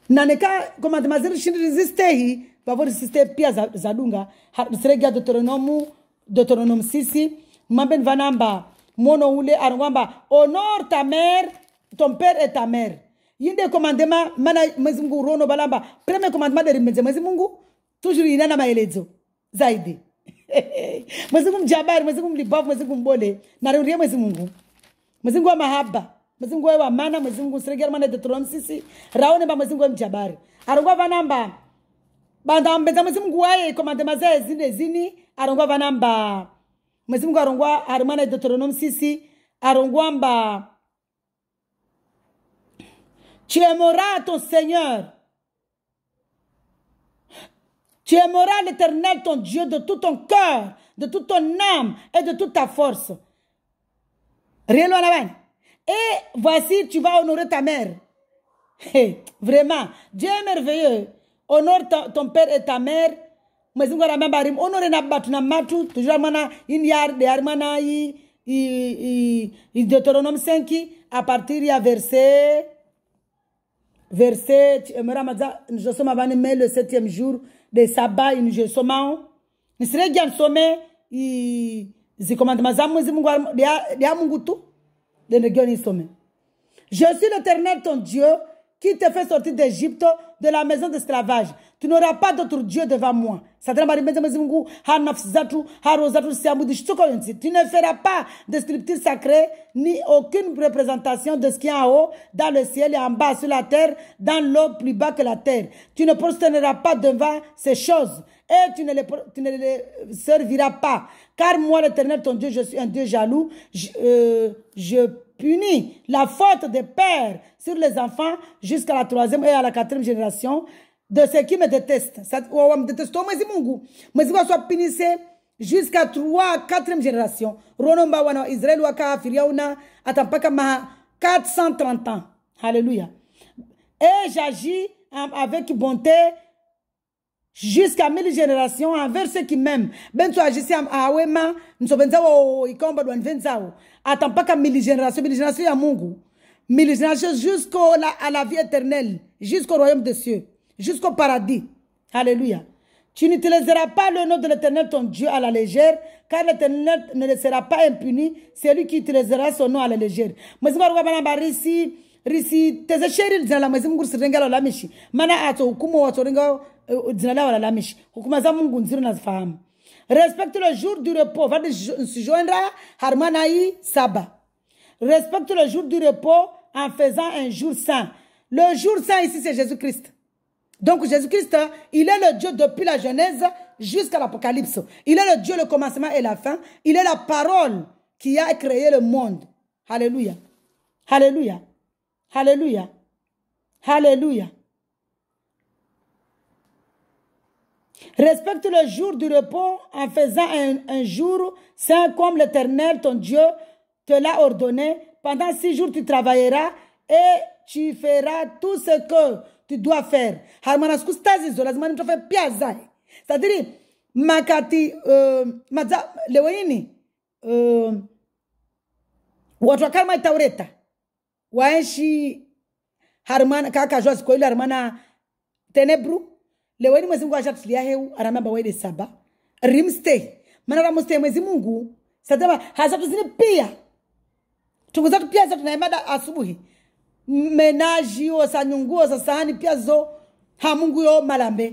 Naneka commandement ziri shini resiste hi. Vavori resiste pia zadunga. Sregia Deutéronome 6. Mamben vanamba. Mono ule arwamba. Honore ta mère, ton père et ta mère. Yinde commandement mana mwezimungu rono balamba. Premier commandement de rimeze mwezimungu. Toujours inana maelezo. Zaidi. Mwezimungu mjabari, mwezimungu libavu, mwezimungu mbole. Naruria mwezimungu. Mwezimungu wa mahaba. Mwezimungu wa mana, mwezimungu sregia mana Deutéronome 6. Raone ba mwezimungu wa mjabari. Arongwa vanamba. Banda mbeza mwezimungu wae commandement za zini. Arongwa vanamba. Mwezimungu arongwa harimana Deutéronome 6. Arongwa mba. Tu aimeras ton Seigneur. Tu aimeras l'Éternel, ton Dieu, de tout ton cœur, de toute ton âme et de toute ta force. Et voici, tu vas honorer ta mère. Hey, vraiment, Dieu est merveilleux. Honore ton père et ta mère. Honorer na batu na matu. Toujours mana inyar de armana i Deutéronome 5 à partir du verset, je sommes avant le 7e jour de sabbat, je sommes ni serait bien somme i commandement zamu zimungu dia mungu tu de ne somme. Je suis l'Éternel ton Dieu qui te fait sortir d'Égypte, de la maison d'esclavage. Tu n'auras pas d'autre Dieu devant moi. Tu ne feras pas de sculpture sacrée, ni aucune représentation de ce qui est en haut, dans le ciel et en bas, sur la terre, dans l'eau plus bas que la terre. Tu ne prosterneras pas devant ces choses, et tu ne les serviras pas. Car moi, l'Éternel, ton Dieu, je suis un Dieu jaloux. Je punis la faute des pères sur les enfants jusqu'à la 3e et à la 4e génération de ceux qui me détestent. Jusqu'à 3, 4e génération. Ronomba wana Israël waka firiauna atampaka ma 430 ans. Alléluia. Et j'agis avec bonté jusqu'à 1000 générations envers ceux qui m'aiment. Ben tu agis à wema, nous benzao ikomba douan venzao. Atampaka 1000 générations ya Mungu. 1000 générations jusqu'à la vie éternelle, jusqu'au royaume des cieux, jusqu'au paradis. Alléluia. Tu n'utiliseras pas le nom de l'Éternel ton Dieu à la légère, car l'Éternel ne le sera pas impuni, c'est lui qui utilisera son nom à la légère. Risi tezesheri dzina mwezi Mungu sirenga la mishi mana ato hukumu watu renga dzina la mishi hukuma za Mungu nziro nazifahamu. Respecte le jour du repos, va se joindre harmanaï sabbat. Respecte le jour du repos en faisant un jour saint. Le jour saint ici c'est Jésus-Christ. Donc Jésus-Christ, il est le Dieu depuis la Genèse jusqu'à l'Apocalypse. Il est le Dieu, le commencement et la fin. Il est la parole qui a créé le monde. Alléluia. Alléluia. Alléluia. Alléluia. Respecte le jour du repos en faisant un jour saint comme l'Éternel, ton Dieu, te l'a ordonné. Pendant 6 jours, tu travailleras et tu feras tout ce que tu dois faire. C'est-à-dire, makati maza lewaini watu wakalma taureta waenshi harmana kaka joas ko ile harmana tenebru lewaini mwezi Mungu ashatulia heu aramamba waide saba rimstay mana ramstay mwezi Mungu sadama hazatu zini pia tunguzatu pia zatu naimada asubuhi menaji osanyunguo sasahani pia zo ha Mungu yo malambe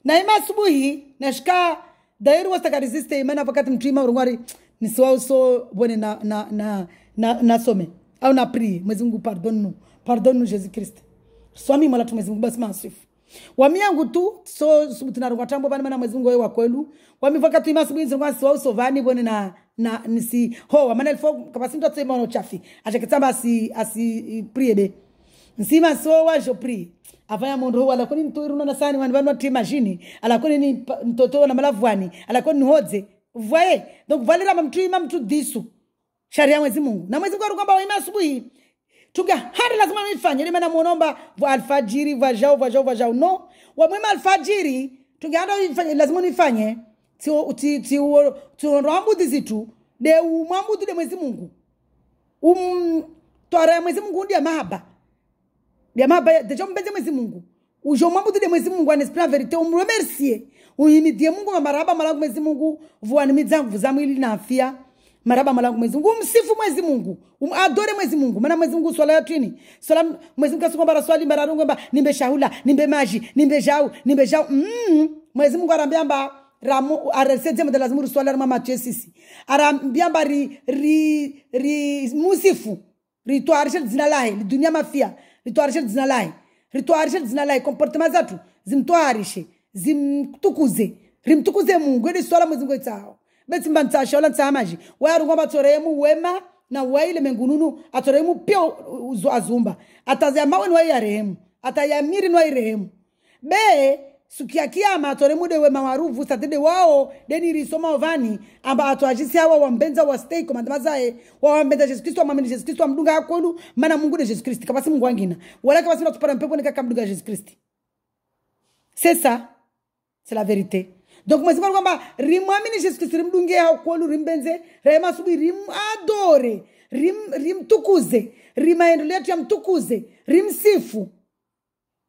na ima asubuhi nashika dairu wasakariziste imana wakati mtuima urungwari nisiwa so bone na some au na prie mwezi Mungu pardonne nous Jésus Christ swami mala tu mwezi Mungu basi masifu wami yangu tu so tunarungwa tambo bana mana mwezi Mungu wewe wa kwelu wami wakati ima asubuhi nzungwa siwa so vani bone na nisi ho amana ilfo kapasi ndo tsema no chafi achakitamba asi prie be nsima so wa je prie avaya mondo wala koni ntoiru na sani wanwa timagine ala koni ni mtoto na malavwani ala koni hodze voyez donc valera mtu disu sharia mwezi Mungu na mwezi Mungu kwamba waima asubuhi tunga hadi lazima nifanye ile maana muomba alfajiri vajao no wa mwema alfajiri tunga hadi nifanye lazima nifanye ti rambu dizitu de umambu de mwezi Mungu Twara Mwenyezi Mungu ndia mahaba. Dia mahaba deja mbenze Mwenyezi Mungu. Ujo mabudu de Mwenyezi Mungu en esprit en vérité on remercier. Uimidie Mungu maraba malangu Mwenyezi Mungu vuani midzangu vuzamwili na afya. Maraba malangu Mwenyezi Mungu msifu Mwenyezi Mungu. Adore Mwenyezi Mungu. Maana Mwenyezi Mungu swala yatini. Swala Mwenyezi Mungu kasukwa bara swali mararungu mba nimbe shahula, nimbe maji, nimbe jau. Mwenyezi Mungu arambia mba ramu areseze mde lazimuru swala mama Mathieu sisi. Arambia mba musifu. Rituarishe zina lahi, dunia mafia. Rituarishe zina lahi. Rituarishe zina lahi comportement zatu zimtuarishe, zimtukuze. Rimtukuze Mungu edi swala Mwenyezi Mungu itao. Beti mbanta shola nsamaji. Warungu batoremu wema na waile mengununu atoremu pio azumba. Atazama wenu wa rehemu. Atayamiri nwa rehemu. Be sukia kiyama atoremu de wema waruvu satede wao deni risoma ovani amba atoajisi hawa wambenza wa stay komandamazae wa wambenza Jesus Kristo wa mamini Jesus Kristo wa mdunga akolu mana Mungu de Jesus Kristo kabasi Mungu wangina wala kabasi natupara mpepo nika mdunga Jesus Kristo. C'est ça. C'est la vérité. Donc moi c'est pas kwamba rimwamini Jesus Kristo rimdunge akolu rimbenze rema subi rim adore rim tukuze rimaendeleo ya mtukuze rimsifu.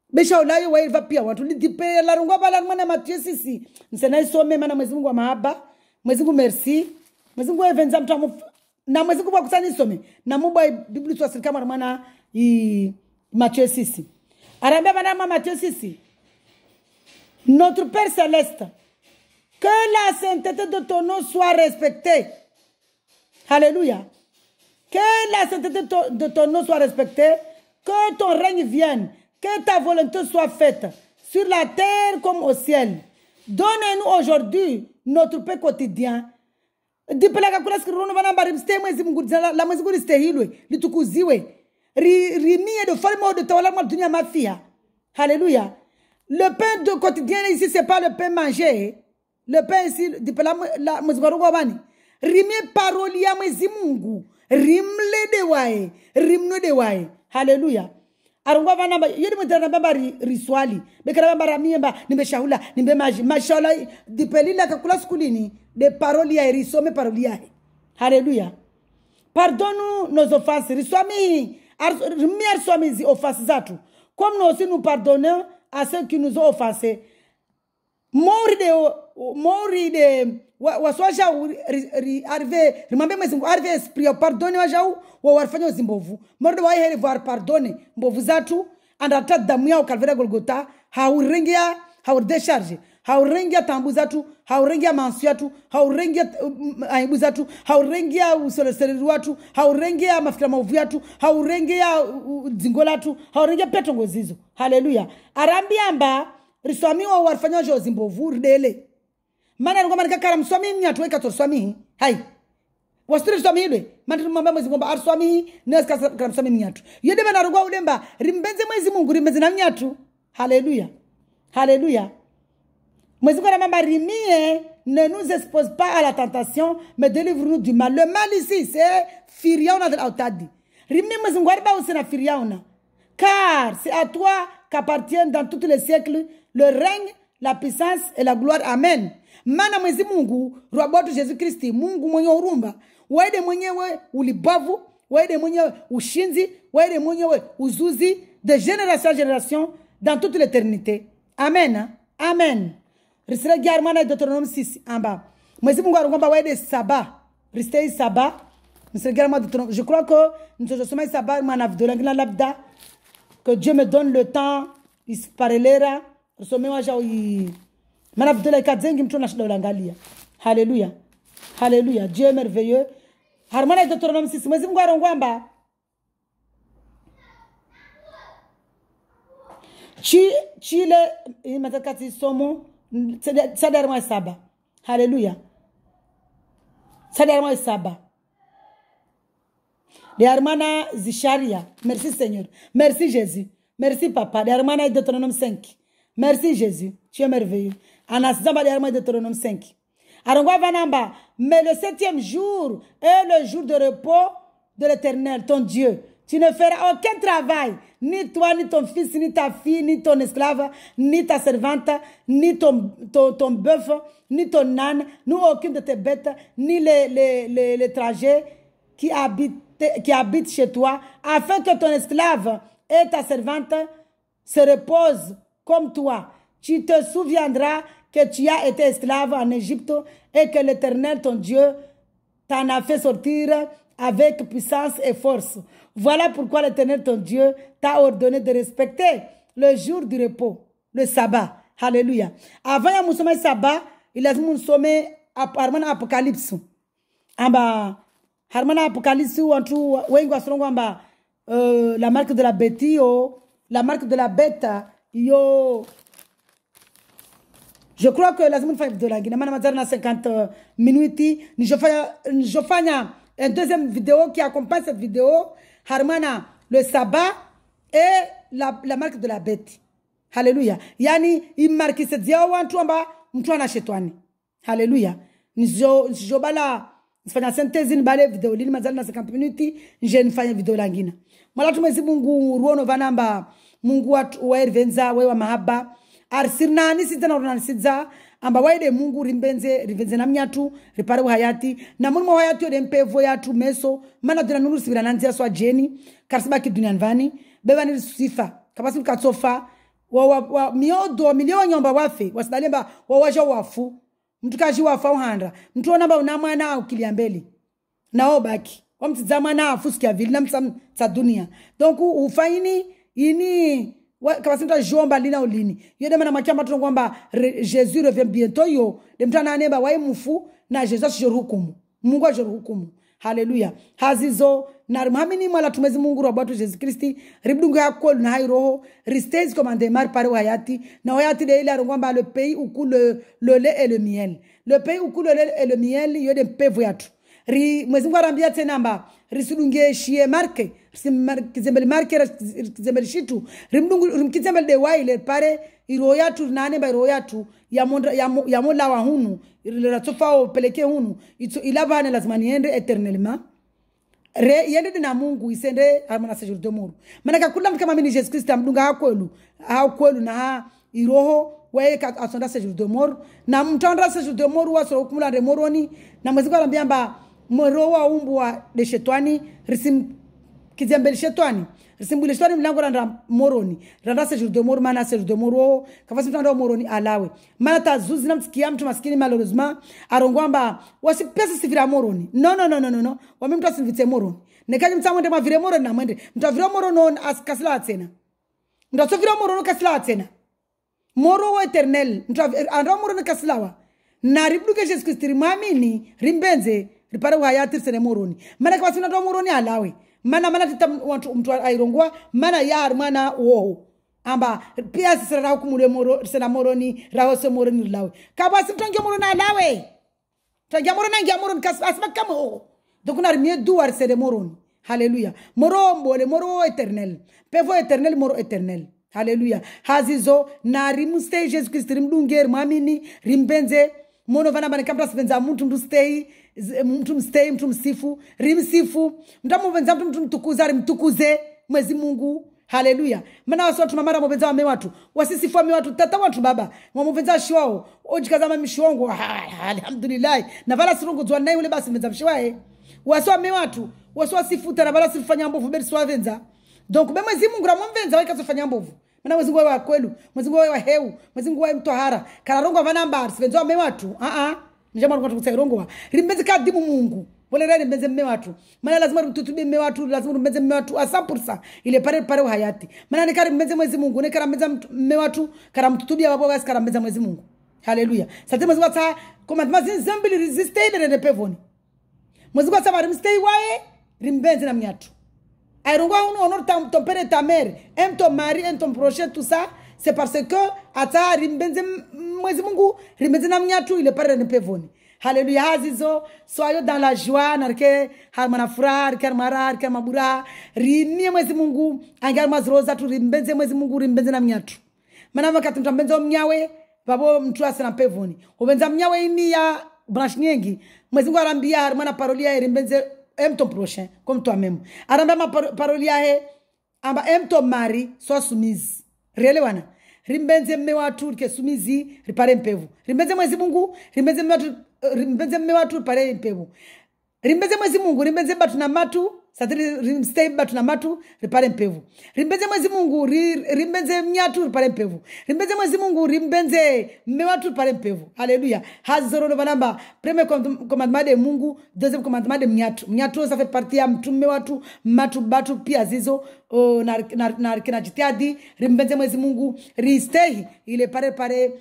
Besha ulayo wa ilva pia watu lidipe la rungwa bala mwana Mathieu sisi nsena isome mana Mwenyezi Mungu wa mahaba Mwenyezi Mungu merci Mwenyezi Mungu evenza mtu na Mwenyezi Mungu kusani isome na muba Biblia tu asili kama mwana Mathieu sisi arambia mana Mathieu sisi notre Père céleste que la sainteté de ton nom soit respectée. Alléluia. Que la sainteté de ton nom soit respectée, que ton règne vienne, que ta volonté soit faite sur la terre comme au ciel. Donne-nous aujourd'hui notre pain quotidien. Dipeleka kula skirunu bana bari mste Mwenyezi Mungu la Mwenyezi Mungu listehilwe litukuziwe rimie de falmo de tawala mwa dunia mafia. Alléluia. Le pain de quotidien ici c'est pas le pain mangé. Le pain ici dipela la Mwenyezi Mungu bani rimie paroli ya Mwenyezi Mungu rimle de wae rimno de wae. Alléluia. Arungwa vanamba yedi mutana baba riswali bekara baba ramiemba nimbe shahula nimbe maji mashallah dipelila kakula skulini de paroli ya risome paroli ya. Alléluia. Pardonne-nous nos offenses riswami rimier swami zi offenses zatu comme nous aussi nous pardonnons à ceux qui nous ont offensés. Mori de waswaja arrive remember Mwenyezi Mungu arrive esprit pardonne wajau wa warfanya zimbovu mori wa heri var pardonne mbovu zatu andata damu yao Calvaire Golgotha haurengia haurdecharge haurengia tambu zatu haurengia mansu yatu haurengia aibu zatu haurengia usoleseri watu haurengia mafikira maovu yatu haurengia dzingolatu haurengia petongo zizo. Haleluya. Arambiamba riswami wa warfanya jo zimbovu ridele mana ngoma nikakara mswami mnyatu weka to swami hai wasitiri swami ile mandi mamba Mwenyezi Mungu arswami neska kara mswami mnyatu yede bana rugwa ulemba rimbenze Mwenyezi Mungu rimbenze na mnyatu. Haleluya. Haleluya. Mwenyezi Mungu mamba rimie ne nous expose pas à la tentation mais délivre-nous du mal. Le mal ici c'est firiauna de l'autadi rimie Mwenyezi Mungu arba usina firiauna car c'est à toi qu'appartiennent dans tous les siècles le règne, la puissance et la gloire. Amen. Mana Mwenyezi Mungu robotu Jésus Kristi Mungu mwenye huruma waide mwenyewe ulibavu waide mwenyewe ushinzi waide mwenyewe uzuzi de génération en génération dans toute l'éternité. Amen. Amen. Risira Germana Deutéronome 6 en bas. Mwenyezi Mungu arongomba waide saba ristei saba Risira Germana Deutéronome. Je crois que nous sommes saba mana vidolangina labda que Dieu me donne le temps isparelera somewa jao mana vidole kadzengi mtu na shida ulangalia. Haleluya. Haleluya. Dieu est merveilleux. Harmana Deutéronome 6 Mwenyezi Mungu arongwamba chile imetakati somo sadarma saba. Haleluya. Sadarma saba. De Hermana Zisharia. Merci Seigneur. Merci Jésus. Merci Papa. De Hermana Deutéronome 5. Merci Jésus. Tu es merveilleux. Anasamba de Hermana Deutéronome 5. Arongwa vanamba. Mais le 7e jour est le jour de repos de l'Éternel, ton Dieu. Tu ne feras aucun travail. Ni toi, ni ton fils, ni ta fille, ni ton esclave, ni ta servante, ni ton bœuf, ni ton âne, ni aucune de tes bêtes, ni les trajets qui habitent qui habite chez toi, afin que ton esclave et ta servante se reposent comme toi. Tu te souviendras que tu as été esclave en Égypte et que l'Éternel, ton Dieu, t'en a fait sortir avec puissance et force. Voilà pourquoi l'Éternel, ton Dieu, t'a ordonné de respecter le jour du repos, le sabbat. Alléluia. Avant ya musome sabbat, il a musome harmana apocalypse. Amba harmana apocalypse wantu wengi wasongo amba la marque de la bête yo, la marque de la bête yo. Je crois que la semaine de la Guinée, na 50 minutes, je fais une deuxième vidéo qui accompagne cette vidéo, harmana le sabbat et la marque de la bête. Alléluia. Yani, il marque cette vidéo, mtu anashetwani. Alléluia. Nijo bala, nifanya synthèse bale vidéo, lini mazali na 50 minutes, je nifanya vidéo langina. Mala tumezi Mungu ruono vanamba, Mungu wa ervenza, wa mahaba, arsirna nisita na runanisiza, amba waide Mungu rivenze na mnyatu, ripare hayati, na mungu hayati yode mpevo yatu meso, mana duna nuru sivira nanzia swa jeni, karsiba ki dunia nvani, beba nirisusifa, kapasi mkatsofa, miodo milio nyomba wafe wasidalemba wawaja wafu mtu kaji wafa uhanda mtu onamba unamwana ukiliambeli nao baki wamtizama na afusikia vile na mtsa dunia donc ufaini ini kama sinta jomba lina ulini yode mana makiamba tu kwamba Jésus revient bientôt yo de mtana anemba wai mufu na Jesus joruhukumu Mungu ajoruhukumu. Haleluya. Hazizo na muhamini mwala tumezi Mungu roboto Jesus Christi ribdungu ya kolu na hai roho ristezi komande mar pare wayati na wayati de ile arongwamba le pays où coule le lait et le miel. Le pays où coule le lait et le miel yode mpevu yatu. Mwezi Mungu arambia tena mba risulunge shie marke kizembeli marke kizembeli shitu rimkizembeli de waile pare iro yatu nane ba iro yatu ya mola wa hunu ilatofao peleke hunu ilabane lazima niende eternellement yende na Mungu isende amana séjour de mort manaka kula kama mimi Jesus Christ amdunga hakwelu na iroho wae ka asonda séjour de mort na mtandra séjour de mort waso kumula de moroni na mwezi kwa ambia mba moro wa umbwa de shetwani risim kizembeli shetwani risimbule shetwani mlango randa moroni randa séjour de mort mana séjour de moro kafasi mtandra moroni alawe mana tazuzi na msikia mtu maskini malheureusement arongwamba wasi pesa sivira moroni no wamemtu asivite moroni nekaje mtsamwende mavire moroni na mwende mtavira moroni askasila atena mtasovira moroni kasila atena moro wa eternel mtavira moroni kasilawa na ribduke Jesus Christ rimamini rimbenze ripare hayati sene moroni mana kwa sina ndo moroni alawe mana tita mtu airongwa mana yar mana wo amba pia sira hukumule moro sena moroni rawose moroni lawe kabasi mtange moroni alawe tange moroni ngia moroni kasba kama ho dokuna rimie duar sene moroni. Haleluya. Moro mbole moro eternel pevo eternel moro eternel. Haleluya. Hazizo na rimuste Jesus Christ rimdunger mamini rimbenze mono vana bana kabla sipenza mtu mtu msifu rimsifu mtamuvenza mtu mtukuza rimtukuze mwezi Mungu. Haleluya. Maana watu mamara mbenza wame watu wasisifu wame watu tata watu baba mwamuvenza shwao ojikaza mamishongo alhamdulillah na vala sirungu zwa naye ule basi mbenza mshwae waso wame watu waso wasifuta na vala sifanya mbovu beri swavenza donc be mwezi Mungu ramwenza weka sifanya mbovu mana mwezi Mungu wa kwelu mwezi Mungu wa heu mwezi Mungu wa mtohara kararongo vana mbar sivenza wame watu njama kwa tukusairongo rimbenze kadimu Mungu wale rani mbenze mme watu mana lazima tutubie mme watu lazima mbenze mme watu 100% ile pare hayati mana ni kari mbenze mwezi Mungu ne kara mbenze mme watu kara mtutubia babo basi kara mbenze mwezi Mungu. Haleluya. Sasa mwezi wa saa commandement zambili resiste ile ne pevoni mwezi wa saa rimstay wae rimbenze na mnyatu airongo uno honor ton père et ta mère aime ton mari aime ton prochain tout ça c'est parce que ata rimbenze mwezi Mungu rimbenze na mnyatu ile pare ne pevoni. Haleluya. Hazizo soyez dans la joie narke harmana furaha narke mara narke mabura rimie mwezi Mungu angal mazroza tu rimbenze mwezi Mungu rimbenze na mnyatu mana wakati mtambenzo mnyawe babo mtu asina pevoni ubenza mnyawe ini ya branche nyingi mwezi Mungu arambia harmana parolia rimbenze ton prochain comme toi même arambia ma parolia he amba ton mari soit soumise rele wana rimbenze mme watu ke sumizi ripare mpevu rimbenze mwezi Mungu rimbenze mme watu pare mpevu rimbenze mwezi Mungu rimbenze batu na matu satiri rimstay batu na matu ripare mpevu. Rimbenze mwezi Mungu rimbenze mnyatu ripare mpevu. Rimbenze mwezi Mungu rimbenze mmewatu ripare mpevu. Haleluya. Hazoro banamba premier commandement de Mungu, deuxième commandement de mnyatu. Mnyatu ça fait partie ya mtume watu matu batu pia zizo na jitiadi rimbenze mwezi Mungu ristay ile pare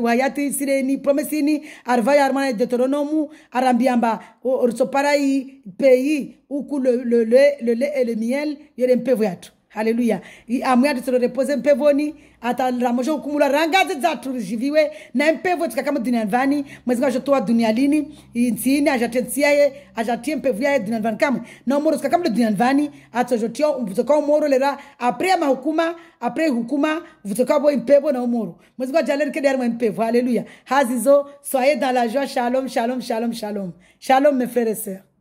wayati sireni promesini arvaya armana Deutéronome arambiamba orsoparai pays où le lait et le miel yere mpevu yatu. Haleluya. Amuyatu solo repose mpevoni ata ramosho kumula rangaze zatu jiviwe na mpevu tukakama duniani vani mwezi kwa jotoa dunialini insini ajatensiaye ajatie mpevu yae duniani vani kamwe na umoro tukakama duniani vani ata jotio mvutoka umoro lera apre mahukuma apre hukuma mvutoka bo mpevu na umoro mwezi kwa jaleri kede yarma mpevu. Haleluya. Hazizo soyez dans la joie. Shalom, shalom, shalom, shalom. Shalom mes frères et sœurs.